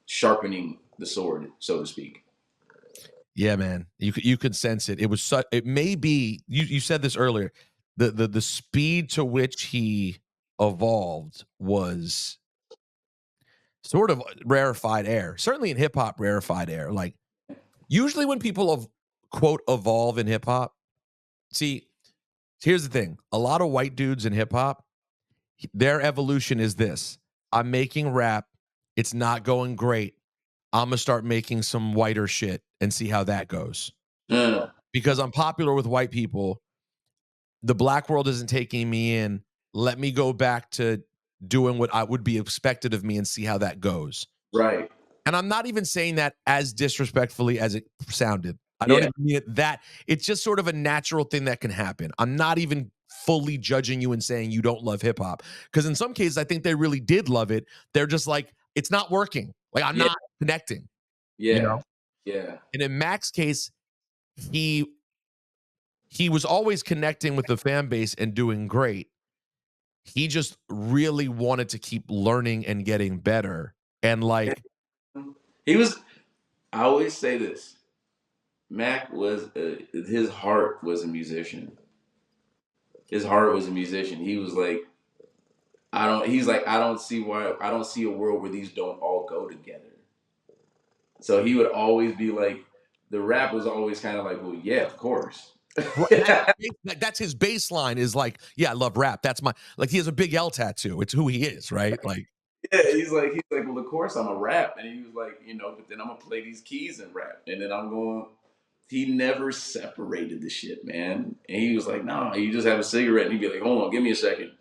sharpening the sword, so to speak. Yeah, man. You could sense it. It was such it may be you said this earlier. The speed to which he evolved was sort of rarefied air. Certainly in hip hop, rarefied air. Like usually when people of quote evolve in hip hop, see, here's the thing. A lot of white dudes in hip hop, their evolution is this. I'm making rap. It's not going great. I'm gonna start making some whiter shit and see how that goes. Mm, Because I'm popular with white people, the black world isn't taking me in. Let me go back to doing what I would be expected of me and see how that goes. right. And I'm not even saying that as disrespectfully as it sounded. I don't Yeah. even mean it that. It's just sort of a natural thing that can happen. I'm not even fully judging you and saying you don't love hip hop. Because in some cases, I think they really did love it. They're just like, it's not working. Like, I'm Yeah. not connecting, you Yeah. know? Yeah. And in Mac's case, he he was always connecting with the fan base and doing great. He just really wanted to keep learning and getting better. And like, He was. I always say this. Mac was his heart was a musician. His heart was a musician. He was like, I don't. He's like, I don't see a world where these don't all go together. So he would always be like, the rap was always kind of like, well, yeah, of course. and that's his baseline is like, yeah, I love rap. That's my like. He has a big L tattoo. It's who he is, right? Like, Yeah, he's like, well, of course I'm a rap, and he was like, but then I'm gonna play these keys and rap, and then I'm going. He never separated the shit, man. And he was like, no, you just have a cigarette, and he'd be like, hold on, give me a second.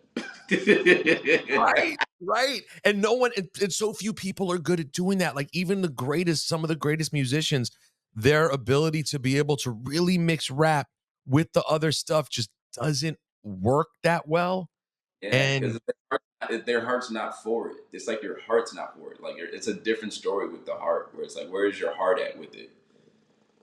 right, right. And no one, and so few people are good at doing that. Like even the greatest, some of the greatest musicians, their ability to be able to really mix rap with the other stuff just doesn't work that well. Yeah, And because their heart's not for it. It's like your heart's not for it. Like it's a different story with the heart, where it's like, where is your heart at with it?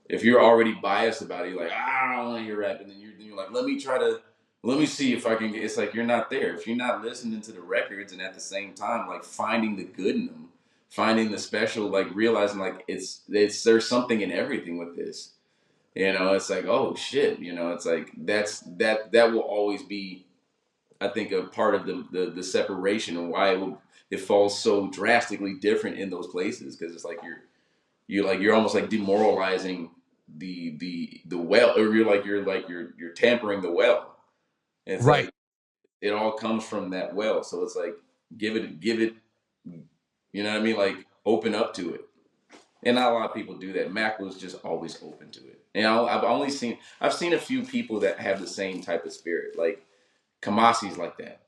If you're already biased about it, you're like, I don't want to hear rap, and then you're like, let me see if I can get. It's like you're not there. If you're not listening to the records, and at the same time, like finding the good in them, finding the special, like realizing like it's there's something in everything with this. It's like, oh shit. It's like that will always be, I think, a part of the separation and why it falls so drastically different in those places because it's like you're almost like demoralizing the well, or you're tampering the well. It's right. like it all comes from that well, so it's like give it, you know what I mean? Like open up to it. And not a lot of people do that. Mac was just always open to it. And I've seen a few people that have the same type of spirit. Like Kamasi's like that.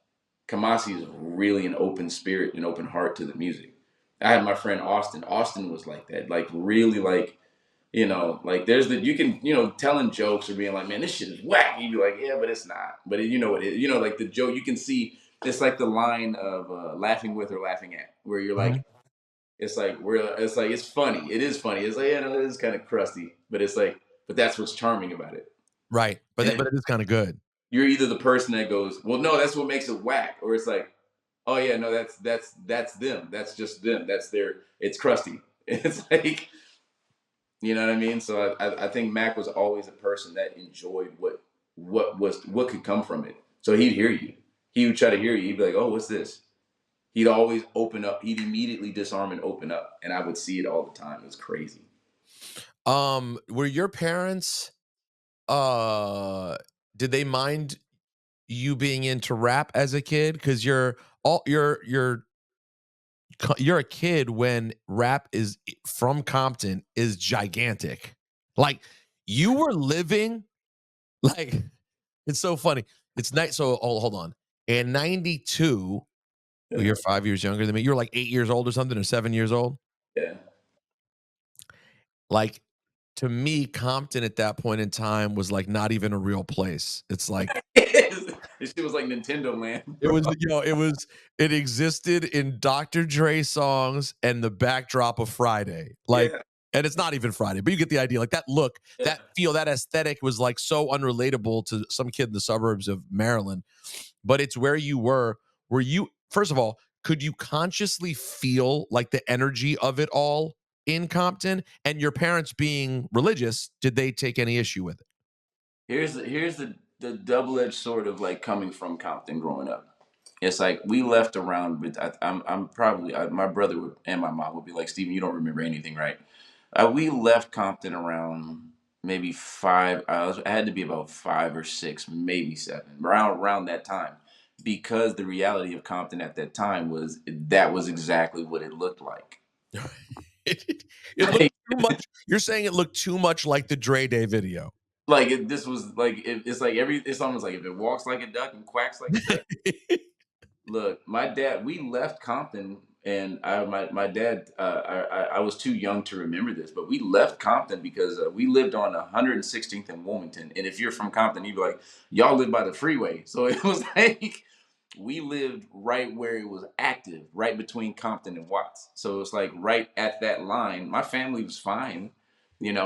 Kamasi is really an open spirit, an open heart to the music. I had my friend Austin. Austin was like that. Like really like, like there's you can, telling jokes or being like, man, this shit is whack. You'd be like, yeah, but it's not. But it, you know what it is. Like the joke, you can see it's like the line of laughing with or laughing at, where you're Mhm. like, it's funny. It is funny. It's like, yeah, no, it is kind of crusty, but it's like, but that's what's charming about it. Right, but And it then but it is kinda good. you're either the person that goes, well, no, that's what makes it whack, or it's like, oh yeah, no, that's them. That's just them. That's their. It's crusty. It's like, you know what I mean. So I think Mac was always a person that enjoyed what could come from it. So he'd hear you. He would try to hear you. He'd be like, oh, what's this? He'd always open up. He'd immediately disarm and open up, and I would see it all the time. It was crazy. Were your parents, uh did they mind you being into rap as a kid? Because you're a kid when rap is from Compton is gigantic. Like, you were living like it's so funny. It's night. So hold on. In 92, well, Yeah, you're 5 years younger than me. You're like 8 years old or something, or 7 years old. yeah. Like, to me, Compton at that point in time was like not even a real place. It's like This shit was like Nintendo Land, it bro. was, it existed in Dr. Dre songs and the backdrop of Friday. Like, Yeah, and it's not even Friday, but you get the idea. Like, that look, yeah. that feel, that aesthetic was like so unrelatable to some kid in the suburbs of Maryland. But it's where you were. Were you, first of all, could you consciously feel like the energy of it all in Compton? And your parents being religious, did they take any issue with it? Here's the double edged sword of like coming from Compton growing up. It's like we left around, but I'm probably my brother would, and my mom would be like, Steven, you don't remember anything, right? We left Compton around maybe five. I had to be about 5 or 6, maybe 7, around that time, because the reality of Compton at that time was that was exactly what it looked like. It looked too much. You're saying it looked too much like the Dre Day video. Like this was like it's like it's almost like if it walks like a duck and quacks like a duck. Look, my dad, we left Compton, and my dad, I was too young to remember this, but we left Compton because we lived on 116th and Wilmington. And if you're from Compton, you'd be like, y'all live by the freeway. So it was like we lived right where it was active, right between Compton and Watts. So it was like right at that line. My family was fine,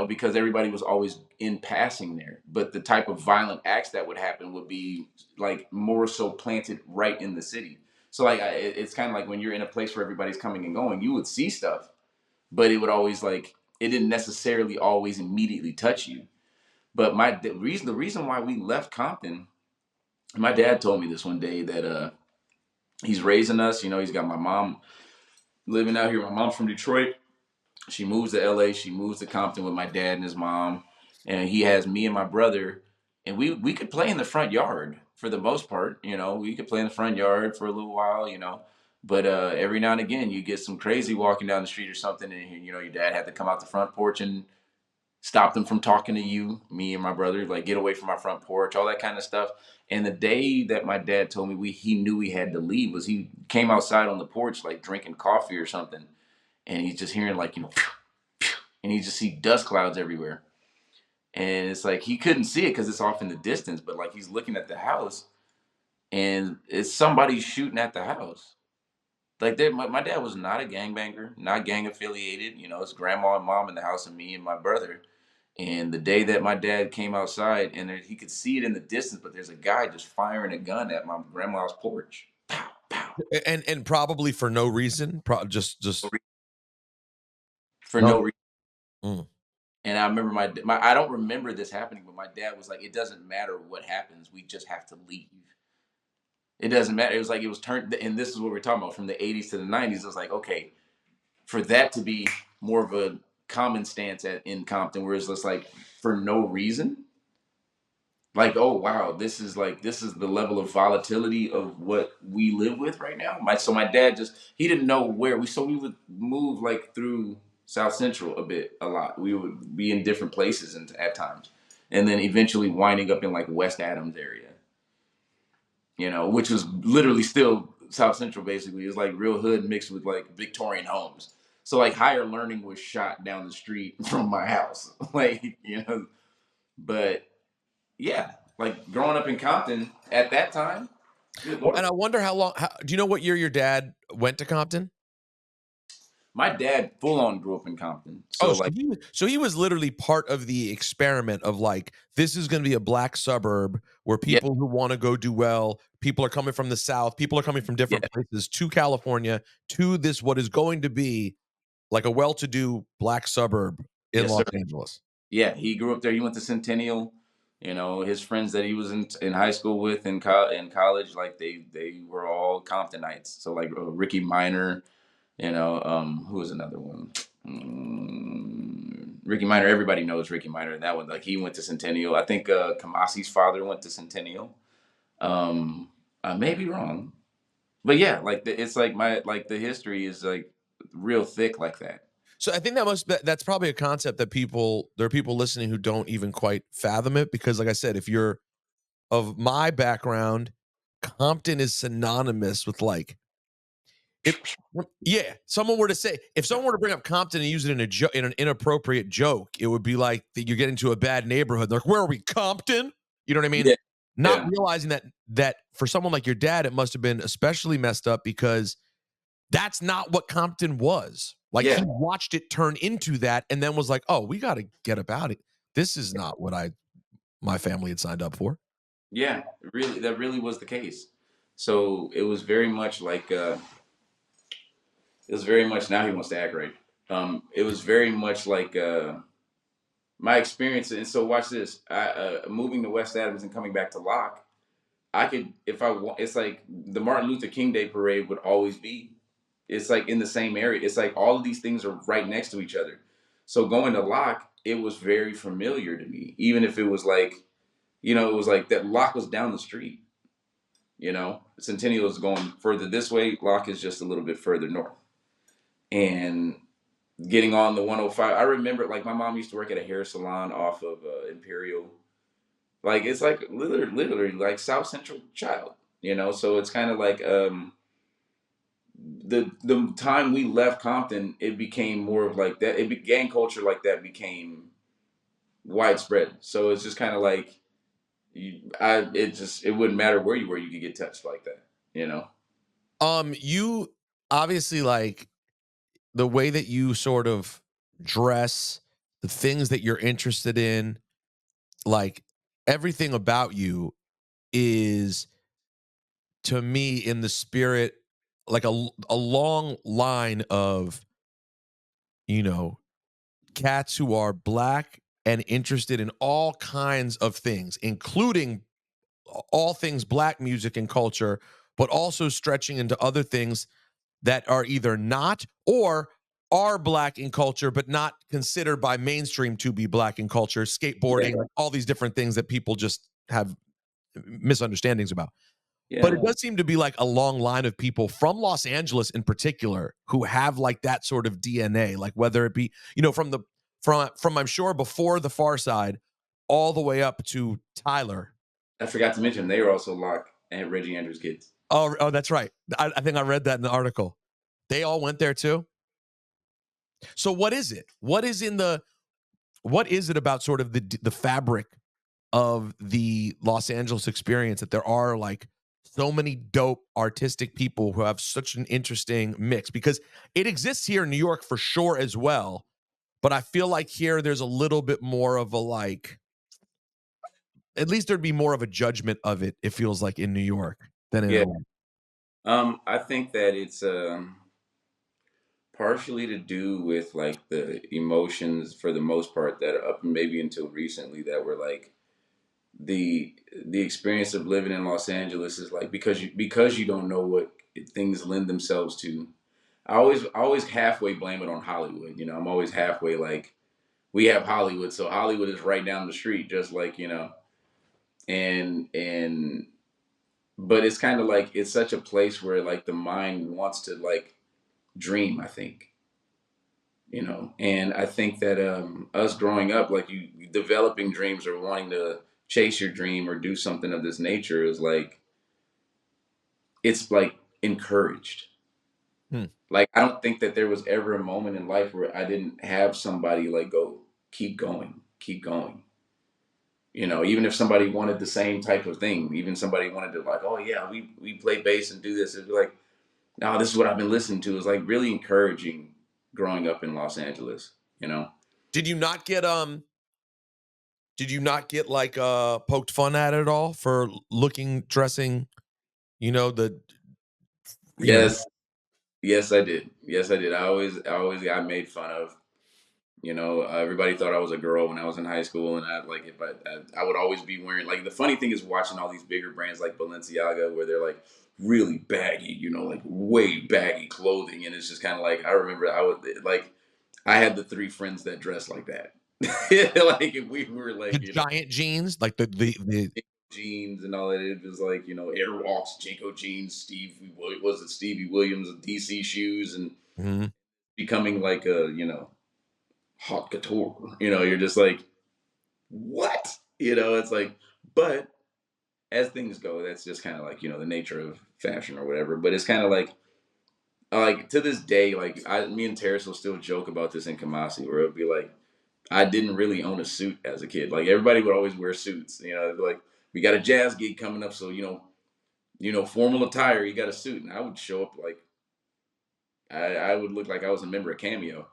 because everybody was always in passing there. But the type of violent acts that would happen would be like more so planted right in the city. So like it's kind of like when you're in a place where everybody's coming and going, you would see stuff, but it would always like it didn't necessarily always immediately touch you. But the reason why we left Compton, my dad told me this one day that he's raising us. He's got my mom living out here. My mom's from Detroit. She moves to LA. She moves to Compton with my dad and his mom, and he has me and my brother, and we could play in the front yard for the most part. We could play in the front yard for a little while. But every now and again, you get some crazy walking down the street or something, and your dad had to come out the front porch and stop them from talking to you, me and my brother, like get away from our front porch, all that kind of stuff. And the day that my dad told me he knew he had to leave was he came outside on the porch like drinking coffee or something, and he's just hearing like and he just see dust clouds everywhere. And it's like he couldn't see it because it's off in the distance, but like he's looking at the house and it's somebody shooting at the house. Like my dad was not a gangbanger, not gang affiliated. It's grandma and mom in the house and me and my brother. And the day that my dad came outside and he could see it in the distance, but there's a guy just firing a gun at my grandma's porch. Pow, pow. And probably for no reason. Just For no. no reason. Mm. And I remember my I don't remember this happening, but my dad was like, "It doesn't matter what happens, we just have to leave. It doesn't matter." It was like it was turned, and this is what we're talking about from the '80s to the '90s. It was like, okay, for that to be more of a common stance in Compton, where it's just like for no reason, like, oh wow, this is the level of volatility of what we live with right now. My dad just he didn't know where we would move like through. South Central a lot. We would be in different places and at times, and then eventually winding up in like West Adams area, which was literally still South Central. Basically, it's like real hood mixed with like Victorian homes. So like higher learning was shot down the street from my house, But yeah, like growing up in Compton at that time, good Well, lord. and I wonder do you know what year your dad went to Compton? My dad full on grew up in Compton, Oh, so like so he was literally part of the experiment of like, this is gonna be a black suburb where yeah, people who wanna go do well, people are coming from the South, people are coming from yeah, different places to California, to this what is going to be like a well-to-do black suburb in yes sir. Los Angeles. Yeah, he grew up there. He went to Centennial. His friends that he was in high school with in college, like they were all Comptonites. So like Ricky Minor, who was another one? Ricky Minor. Everybody knows Ricky Minor. That one, like he went to Centennial. I think Kamasi's father went to Centennial. I may be wrong, but yeah, like it's like the history is like real thick like that. So I think that's probably a concept that there are people listening who don't even quite fathom it because like I said, if you're of my background, Compton is synonymous with like if yeah, someone were to say if someone were to bring up Compton and use it in an inappropriate joke, it would be like that you're getting to a bad neighborhood. They're like, where are we, Compton? You know what I mean? Yeah, Not yeah, realizing that for someone like your dad, it must have been especially messed up because that's not what Compton was. Like he yeah. watched it turn into that and then was like, "Oh, we got to get about it. This is not what my family had signed up for." Yeah, really, that really was the case. So it was very much like it was very much. Now he wants to act right. It was very much like my experience. And so watch this. I moving to West Adams and coming back to Locke. I could if I want. It's like the Martin Luther King Day parade would always be. It's like in the same area. It's like all of these things are right next to each other. So going to Locke, it was very familiar to me, even if it was like it was like that. Locke was down the street. Centennial is going further this way. Locke is just a little bit further north. And getting on the 105, I remember like my mom used to work at a hair salon off of Imperial. Like it's like literally like South Central child. So it's kind of like the time we left Compton, it became more of like that. Gang culture like that became widespread. So it's just kind of like it wouldn't matter where you were, you could get touched like that. You know. You obviously like the way that you sort of dress, the things that you're interested in, like everything about you is to me in the spirit like a long line of, you know, cats who are black and interested in all kinds of things, including all things black music and culture, but also stretching into other things that are either not or are black in culture, but not considered by mainstream to be black in culture, Yeah. skateboarding, all these different things that people just have misunderstandings about. But Yeah. it does seem to be like a long line of people from Los Angeles in particular who have like that sort of DNA, like whether it be, from I'm sure before the Far Side all the way up to Tyler. I forgot to mention they were also Locke and Reggie Andrews kids. Oh, that's right. I think I read that in the article. They all went there too. So what is it? What is it about sort of the fabric of the Los Angeles experience that there are like so many dope artistic people who have such an interesting mix because it exists here in New York for sure as well, but I feel like here there's a little bit more of a like at least there'd be more of a judgment of it, it feels like in New York than in Yeah. LA. I think that it's partially to do with like the emotions for the most part that are up maybe until recently that were like the the experience of living in Los Angeles is like because you don't know what things lend themselves to. I always halfway blame it on Hollywood. I'm always halfway like we have Hollywood, so Hollywood is right down the street, just like and but it's kind of like it's such a place where like the mind wants to like dream. I think you know. And I think that us growing up, like you developing dreams or wanting to chase your dream or do something of this nature is like it's like encouraged. Hmm. Like I don't think that there was ever a moment in life where I didn't have somebody like go keep going, keep going. You know, even if somebody wanted the same type of thing, even somebody wanted to like, oh yeah, we play bass and do this, it'd be like, no, this is what I've been listening to. It's like really encouraging growing up in Los Angeles, you know? Did you not get did you not get like poked fun at it all for looking dressing, you know, the you know, Yes, yes, I did. Yes, I did. I always got made fun of. You know, everybody thought I was a girl when I was in high school, and I like if I would always be wearing like the funny thing is watching all these bigger brands like Balenciaga where they're like really baggy, you know, like way baggy clothing, and it's just kind of like I remember I would like I had the three friends that dressed like that, like if we were the like you know giant jeans, like the jeans and all that, it was like you know Airwalks, Jinko jeans, was it Stevie Williams, DC shoes, and mhm. becoming like a you know hot couture. You know, you're just like, what? You know, it's like, but as things go, that's just kind of like, you know, the nature of fashion or whatever. But it's kind of like to this day, me and Terrace will still joke about this in Kamasi, where it would be like, I didn't really own a suit as a kid. Like everybody would always wear suits. You know, it'd be like we got a jazz gig coming up, so you know, formal attire. You got a suit, and I would show up like I would look like I was a member of Cameo.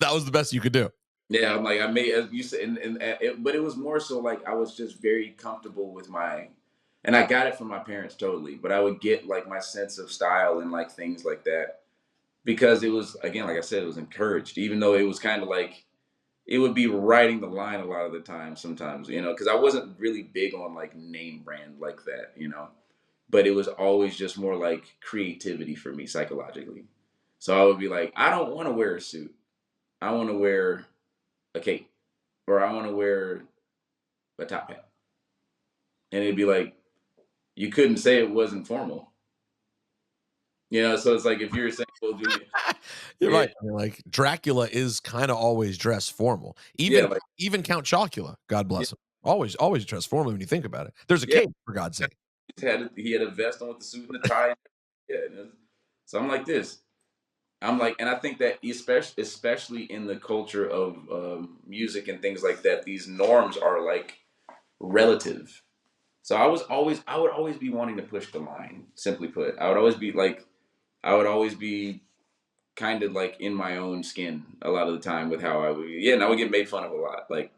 That was the best you could do. Yeah, I'm like I made as you said, but it was more so like I was just very comfortable with and I got it from my parents totally. But I would get like my sense of style and like things like that because it was again, like I said, it was encouraged. Even though it was kind of like it would be writing the line a lot of the time. Sometimes, you know, because I wasn't really big on like name brand like that, you know. But it was always just more like creativity for me psychologically. So I would be like, I don't want to wear a suit. I want to wear a cape or I want to wear a top hat. And it'd be like, you couldn't say it wasn't formal. You know, so it's like if you're saying, well, do you, You're yeah, right. I mean, like Dracula is kind of always dressed formal. yeah, Even like, even Count Chocula, God yeah, bless him, always dressed formally when you think about it. There's a yeah. cape for God's sake. He had a vest on with the suit and the tie. Yeah. So I'm like this. I'm like, and I think that especially in the culture of music and things like that, these norms are like relative. So I would always be wanting to push the line. Simply put, I would always be kind of like in my own skin a lot of the time with how I would yeah, and I would get made fun of a lot. Like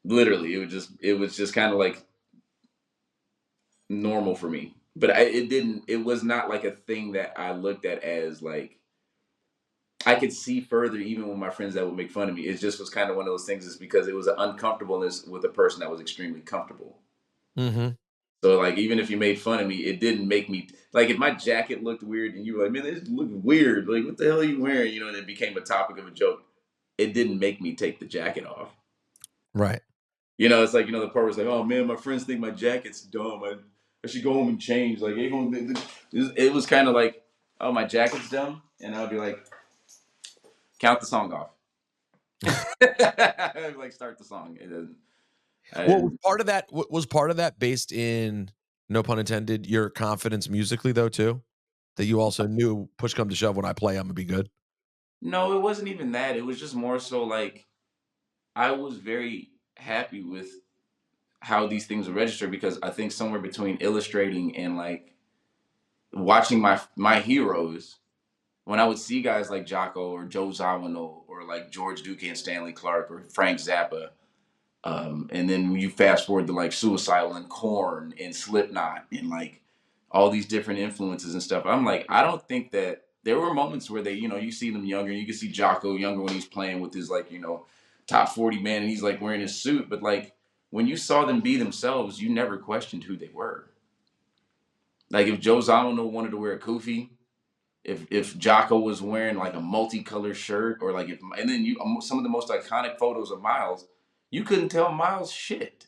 literally, it was just kind of like normal for me. But it was not like a thing that I looked at as like I could see further even with my friends that would make fun of me. It just was kind of one of those things is because it was an uncomfortableness with a person that was extremely comfortable. Mhm. So like even if you made fun of me, it didn't make me like if my jacket looked weird and you were like, man, this look weird. Like what the hell are you wearing? You know, and it became a topic of a joke. It didn't make me take the jacket off. Right. You know, it's like, you know, the part was like, oh man, my friends think my jacket's dumb. I should go home and change. Like it was kind of like, oh, my jacket's dumb. And I'd be like, count the song off. Like start the song. I Well, was didn't part of that was part of that based in, no pun intended, your confidence musically though too? That you also knew push come to shove when I play, Imma be good? no, it wasn't even that. It was just more so like I was very happy with how these things were registered because I think somewhere between illustrating and like watching my heroes, when I would see guys like Jocko or Joe Zawinul or like George Duke and Stanley Clark or Frank Zappa, and then when you fast forward to like Suicidal and Korn and Slipknot and like all these different influences and stuff, I'm like, I don't think that there were moments where they, you know, you see them younger, and you can see Jocko younger when he's playing with his like, you know, top 40 man and he's like wearing his suit, but like when you saw them be themselves, you never questioned who they were. Like if Joe Zawinul wanted to wear a kufi, if Jocko was wearing like a multicolored shirt or like if and then you some of the most iconic photos of Miles, you couldn't tell Miles shit.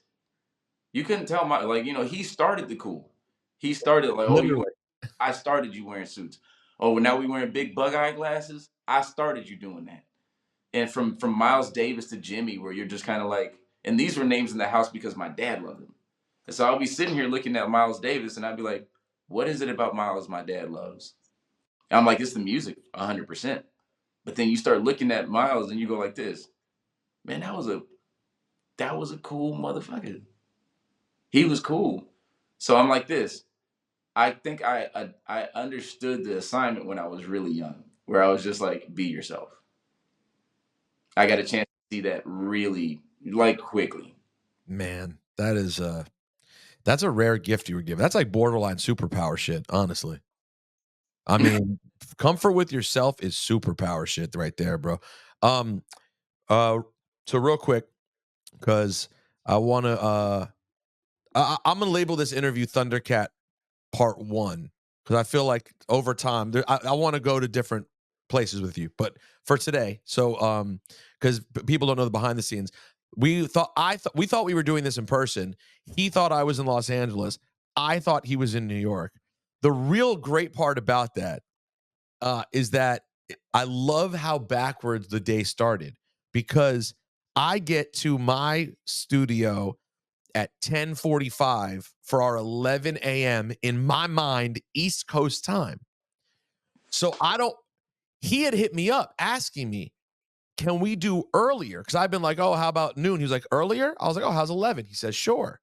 You couldn't tell Miles like you know he started the cool. He started like oh you Literally. wear I started you wearing suits. Oh, now we wearing big bug eye glasses. I started you doing that. And from Miles Davis to Jimmy, where you're just kind of like, and these were names in the house because my dad loved them. And so I'll be sitting here looking at Miles Davis, and I'd be like, what is it about Miles my dad loves? And I'm like, it's the music, 100%. But then you start looking at Miles, and you go like this, man, that was a cool motherfucker. He was cool. So I'm like this. I think I understood the assignment when I was really young, where I was just like, be yourself. I got a chance to see that really like quickly. Man, that's a rare gift you were given. That's like borderline superpower shit, honestly. I mean, comfort with yourself is superpower shit right there, bro. Um, uh, so real quick, because I want to, I'm gonna label this interview Thundercat Part One because I feel like over time, I want to go to different places with you, but for today, so because people don't know the behind the scenes, we thought we were doing this in person. He thought I was in Los Angeles. I thought he was in New York. The real great part about that is that I love how backwards the day started because I get to my studio at 10:45 for our 11 a.m. in my mind East Coast time. So I don't. He had hit me up asking me, "Can we do earlier?" Because I've been like, "Oh, how about noon?" He was like, "Earlier?" I was like, "Oh, how's 11?" He says, "Sure."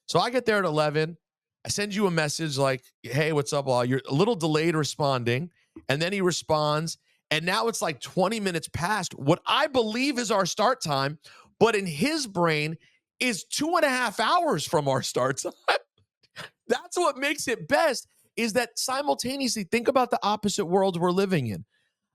So I get there at 11. I send you a message like, "Hey, what's up?" All you're a little delayed responding, and then he responds, and now it's like 20 minutes past what I believe is our start time, but in his brain is 2.5 hours from our start time. That's what makes it best. Is that simultaneously think about the opposite worlds we're living in.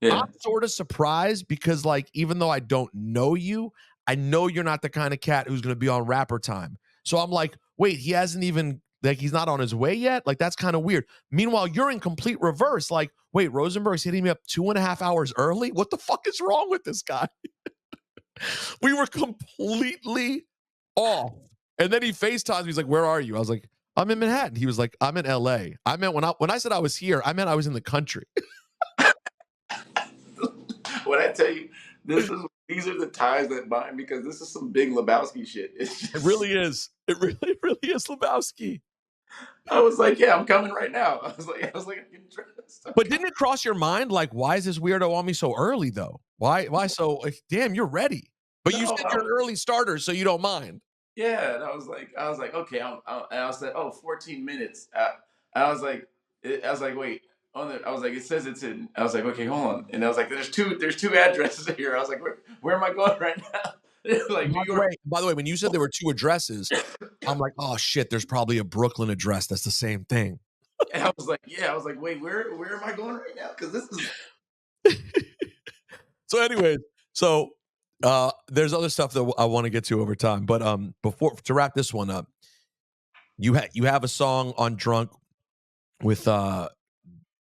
I'm Yeah. sort of surprised because, like, even though I don't know you, I know you're not the kind of cat who's going to be on rapper time. So I'm like, wait, he hasn't even, like, he's not on his way yet? Like, that's kind of weird. Meanwhile, you're in complete reverse. Like, wait, Rosenberg's hitting me up 2.5 hours early? What the fuck is wrong with this guy? We were completely off. And then he FaceTimes me. He's like, where are you? I was like, I'm in Manhattan. He was like, I'm in LA. I meant when I said I was here, I meant I was in the country. When I tell you, these are the ties that bind because this is some big Lebowski shit. It's It just really is. It really, really is Lebowski. I was like, yeah, I'm coming right now. I was like, I'm getting dressed. I'm But coming. didn't it cross your mind, like, why is this weirdo on me so early, though? Why so, like, damn, you're ready. But you No, said you're an early starter, so you don't mind. yeah, and I was like, okay, and I said, oh, 14 minutes. I was like, wait, I was like, it says it's in. I was like, okay, hold on, and I was like, there's two addresses here. I was like, where am I going right now? Like New York, By the way, when you said there were 2 addresses, I'm like, "Oh, shit, there's probably a Brooklyn address that's the same thing." and I was like, yeah, I was like, wait, where am I going right now? Because this is So anyways, so, there's other stuff that I wanna get to over time, but, before to wrap this one up, you have a song on Drunk with,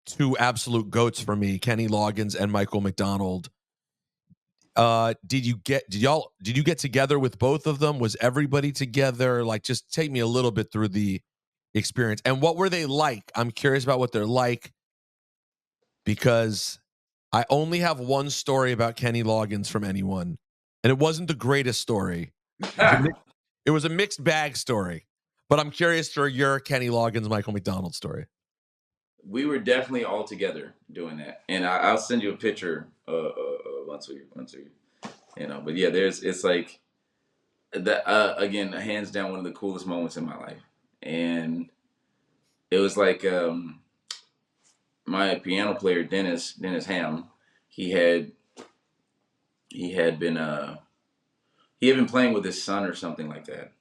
2 absolute goats for me, Kenny Loggins and Michael McDonald. Did you get together with both of them? Was everybody together? Like, just take me a little bit through the experience. And what were they like? I'm curious about what they're like because I only have one story about Kenny Loggins from anyone, and it wasn't the greatest story. It was a mix it was a mixed bag story, but I'm curious for your Kenny Loggins, Michael McDonald story. we were definitely all together doing that, and I'll send you a picture once we But yeah, it's like that again, hands down one of the coolest moments in my life, and it was like my piano player Dennis Ham, he had he had been he had been playing with his son or something like that.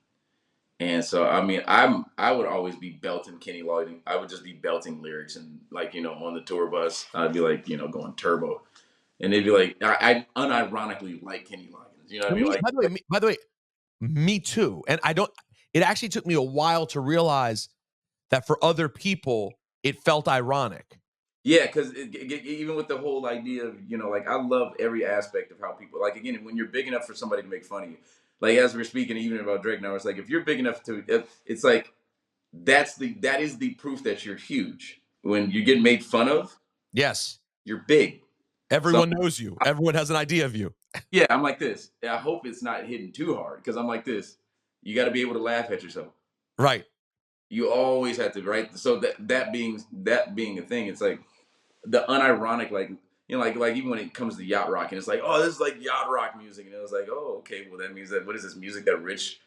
And so I mean I would always be belting Kenny Loggins. I would just be belting lyrics and like on the tour bus I'd be like going turbo, and they'd be like I unironically like Kenny Loggins. You know what I mean? Me Like by the way, me too. And I don't it actually took me a while to realize that for other people, it felt ironic. yeah, because even with the whole idea of like I love every aspect of how people like again when you're big enough for somebody to make fun of you, like as we're speaking even about Drake now, it's like if you're big enough to, it's like that is the proof that you're huge when you get made fun of. Yes. You're big. So Everyone knows you. Everyone has an idea of you. yeah, I'm like this. I hope it's not hitting too hard because I'm like this. You got to be able to laugh at yourself. Right. You always have to, right? So that being a thing, it's like the unironic, like like even when it comes to yacht rock, and it's like, oh, this is like yacht rock music, and it was like, oh, okay, well that means that what is this music that rich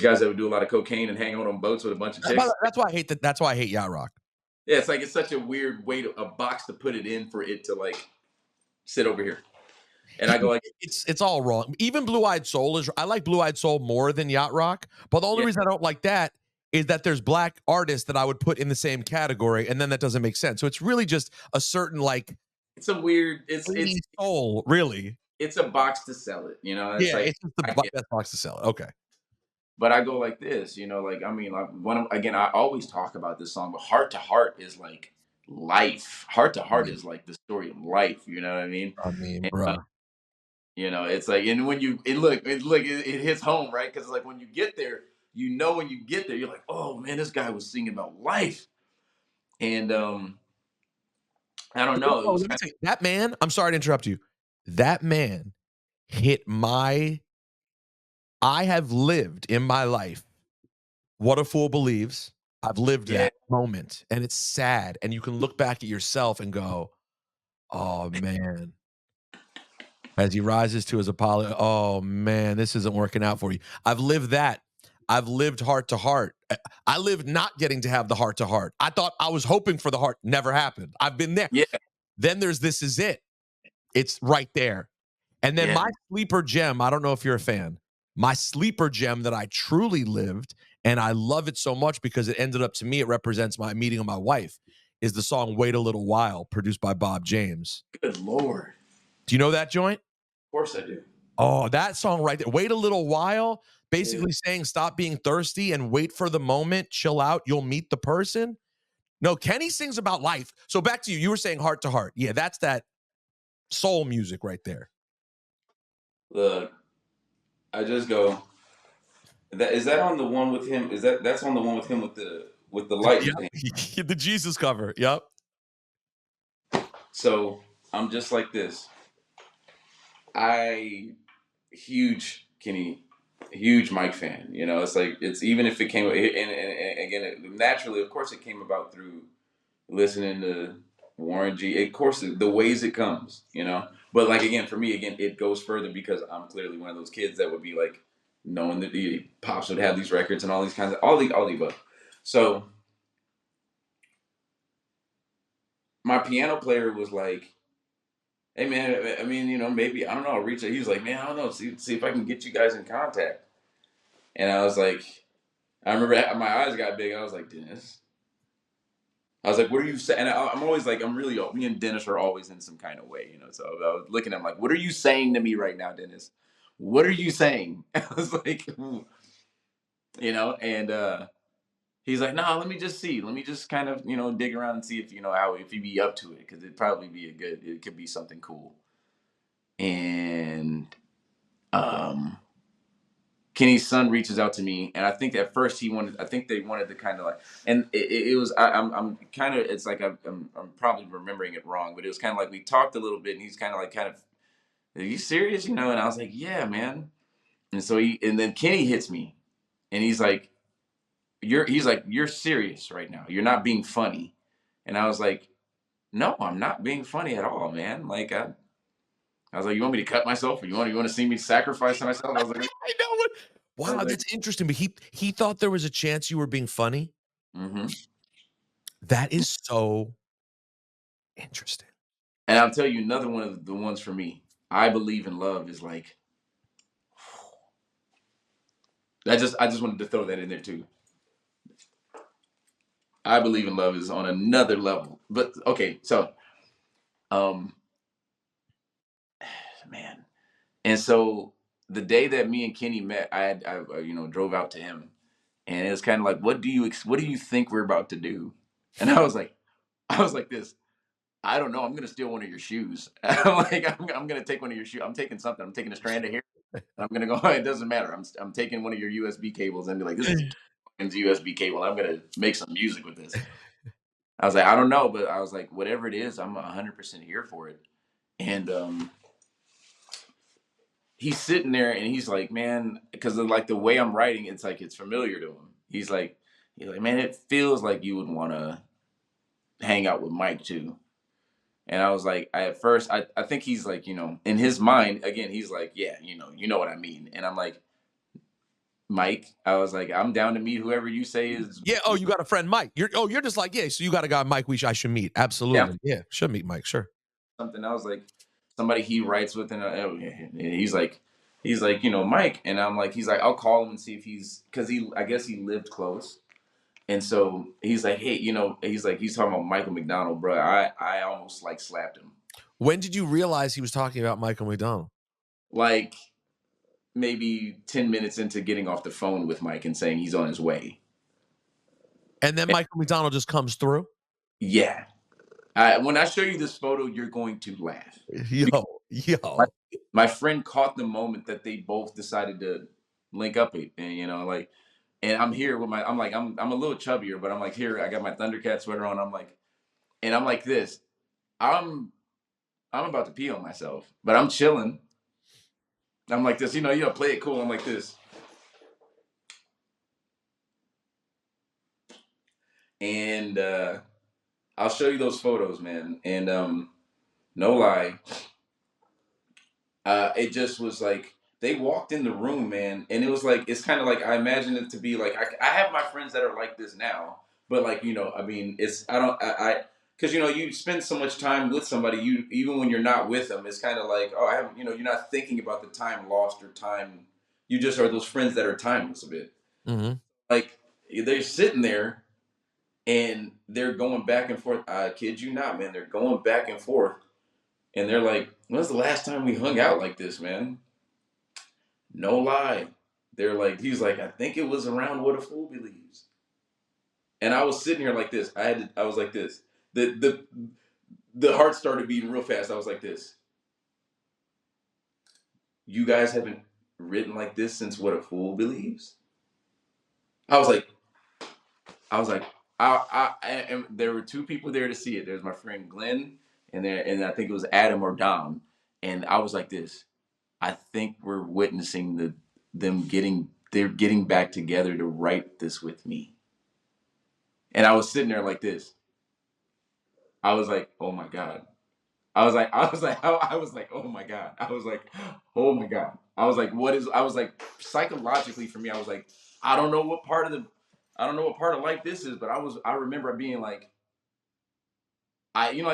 guys that would do a lot of cocaine and hang out on boats with a bunch of chicks? That's why I hate that. That's why I hate yacht rock. Yeah, it's like it's such a weird way to a box to put it in for it to like sit over here, and I go like, It's all wrong. Even Blue Eyed Soul is. I like Blue Eyed Soul more than yacht rock, but the only yeah, reason I don't like that is that there's black artists that I would put in the same category, and then that doesn't make sense. So it's really just a certain like it's a weird, 80s soul, really. it's a box to sell it, you know. It's Yeah, like it's just the I get, best box to sell it. Okay. but I go like this, you know, like I mean, like again, I always talk about this song, but Heart to Heart is like life. Heart to Heart is like the story of life. You know what I mean? I mean, And, bruh. you know, it's like, and when you it hits home, right? Because like when you get there, you know, when you get there, you're like, oh man, this guy was singing about life, and I don't know, it Oh, was let me kind tell you, that man, I'm sorry to interrupt you. That man hit my I have lived in my life what a fool believes. I've lived of yeah, that moment and it's sad. And you can look back at yourself and go, oh man, as he rises to his apology, oh man, this isn't working out for you. I've lived that. I've lived heart to heart. I lived not getting to have the heart to heart. I thought I was hoping for the heart. Never happened. I've been there. yeah, Then there's This Is It. It's right there. And then yeah, my sleeper gem, I don't know if you're a fan, my sleeper gem that I truly lived, and I love it so much because it ended up to me, it represents my meeting of my wife, is the song Wait a Little While, produced by Bob James. good lord, Do you know that joint? of course I do. Oh, that song right there. Wait a little while, Yeah. basically saying stop being thirsty and wait for the moment, chill out, you'll meet the person. No, Kenny sings about life. So back to you. You were saying heart to heart. Yeah, that's that soul music right there. Look, I just go. That is that on the one with him? Is that's on the one with him with the light thing? Yep. The Jesus cover. Yep. So I'm just like this. I huge Kenny, huge Mike fan. You know, it's like it's even if it came and again naturally, of course, it came about through listening to Warren G. Of course, the ways it comes, you know. But like again, for me, again, it goes further because I'm clearly one of those kids that would be like knowing that the pops would have these records and all these kinds of all the above. So my piano player was like, hey man, I mean, you know, maybe I don't know. I'll reach out. He was like, man, I don't know. See if I can get you guys in contact. And I was like, I remember my eyes got big. I was like, Dennis. I was like, what are you saying? And I'm always like, I'm really, me and Dennis are always in some kind of way, you know. So I was looking at him like, what are you saying to me right now, Dennis? What are you saying? I was like, you know, and he's like, nah, let me just see. Let me just kind of, you know, dig around and see if, you know, how, if he'd be up to it. Cause it'd probably be it could be something cool. And um, Kenny's son reaches out to me, and I think at first I think they wanted to kind of like, and it was, I'm kind of, it's like I'm probably remembering it wrong, but it was kind of like we talked a little bit, and he's kind of like, are you serious, you know? And I was like, yeah, man. And so and then Kenny hits me, and he's like, you're serious right now. You're not being funny. And I was like, no, I'm not being funny at all, man. Like I was like, you want me to cut myself, or you want to see me sacrifice myself? I was like, I know what. I was Wow, like, that's interesting. But he thought there was a chance you were being funny. mm-hmm. That is so interesting. And I'll tell you another one of the ones for me. I believe in love is like I just wanted to throw that in there too. I believe in love is on another level. But okay, so um man. And so the day that me and Kenny met, I you know drove out to him, and it was kind of like, what do you think we're about to do? And I was like this. I don't know. I'm gonna steal one of your shoes. I'm gonna take one of your shoes. I'm taking something. I'm taking a strand of hair. I'm gonna go. It doesn't matter. I'm taking one of your USB cables and be like, this is a USB cable. I'm gonna make some music with this. I was like, I don't know, but I was like, whatever it is, I'm 100% here for it. And he's sitting there and he's like, man, because of like the way I'm writing, it's like it's familiar to him. He's like, man, it feels like you would want to hang out with Mike too. And I was like, at first, I think he's like, in his mind, again, he's like, yeah, you know what I mean. And I'm like, Mike, I was like, I'm down to meet whoever you say is. Yeah. Oh, you got a friend, Mike. You're just like, yeah. So you got a guy, Mike. I should meet. Yeah, Absolutely. Yeah. Should meet Mike. Sure. something. I was like, somebody he writes with, and he's like, Mike, and I'm like, he's like, I'll call him and see if because I guess he lived close. And so he's like, hey, he's talking about Michael McDonald, bro. I almost like slapped him. When did you realize he was talking about Michael McDonald? Like maybe 10 minutes into getting off the phone with Mike and saying he's on his way. And then And Michael McDonald just comes through. yeah. When I show you this photo, you're going to laugh. Yo, My, yo. my friend caught the moment that they both decided to link up it, and and I'm here with I'm a little chubbier, but I'm like here, I got my Thundercat sweater on. I'm like this. I'm I'm about to pee on myself, but I'm chilling. I'm like this, play it cool. I'm like this. And I'll show you those photos, man. And no lie, it just was like they walked in the room, man, and it was like it's kind of like I imagine it to be like I have my friends that are like this now, but like I mean, it's I don't I because you spend so much time with somebody, you even when you're not with them, it's kind of like oh I haven't you're not thinking about the time lost or time. You just are those friends that are timeless a bit. Hmm. Like they're sitting there and they're going back and forth. I kid you not, man. They're going back and forth, and they're like, "When's the last time we hung out like this, man?" No lie. They're like, he's like, I think it was around What a Fool Believes. And I was sitting here like this. I was like this. The heart started beating real fast. I was like this. You guys haven't written like this since What a Fool Believes. I was like, I was like, and there were two people there to see it. There's my friend Glenn, and I think it was Adam or Dom, and I was like this. I think we're witnessing they're getting back together to write this with me. And I was sitting there like this. I was like, oh my God. I was like, oh my God. I was like, oh my God. I was like, psychologically for me, I was like, I don't know what part of life this is, but I remember being like, when you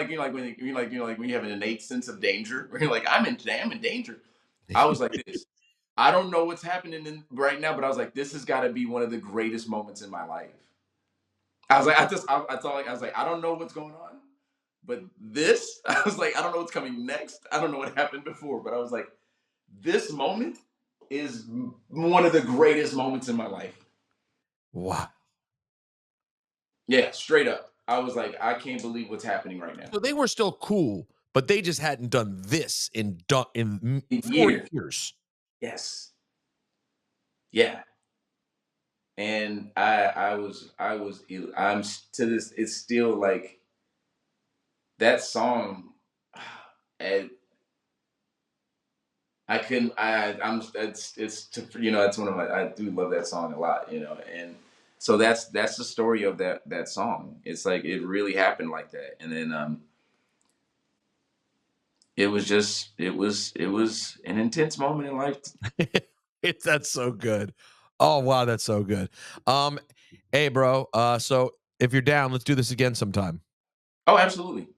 have an innate sense of danger, where you're like, I'm in danger. I was like this. I don't know what's happening right now, but I was like, this has got to be one of the greatest moments in my life. I was like, I was like, I don't know what's going on, but this, I was like, I don't know what's coming next. I don't know what happened before, but I was like, this moment is one of the greatest moments in my life. Wow. Yeah, straight up. I was like, I can't believe what's happening right now. So they were still cool, but they just hadn't done this in A 4 year. years. Yes. Yeah. And I'm to this, it's still like that song. And I couldn't. I'm. It's one of my. I do love that song a lot. And so that's the story of that song. It's like it really happened like that, and then it was an intense moment in life. That's so good. Oh wow, that's so good. Um, hey bro, so if you're down, let's do this again sometime. Oh, absolutely.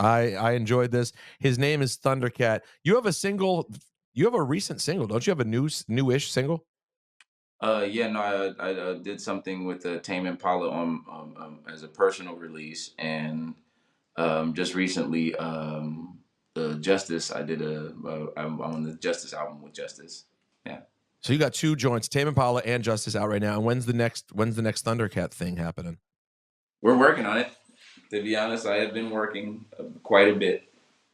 I enjoyed this. His name is Thundercat. You have a recent single, don't you have a newish single? Yeah, no, I did something with Tame Impala on as a personal release, and just recently, Justice. I'm on the Justice album with Justice. Yeah. So you got two joints, Tame Impala and Justice out right now. And when's the next Thundercat thing happening? We're working on it. To be honest, I have been working quite a bit,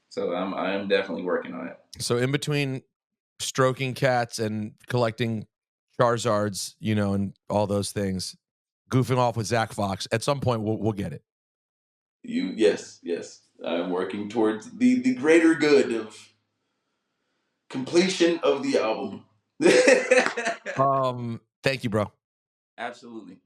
so I am definitely working on it. So in between stroking cats and collecting Charizards, and all those things, goofing off with Zach Fox, at some point we'll get it. Yes. I'm working towards the greater good of completion of the album. Thank you, bro. Absolutely.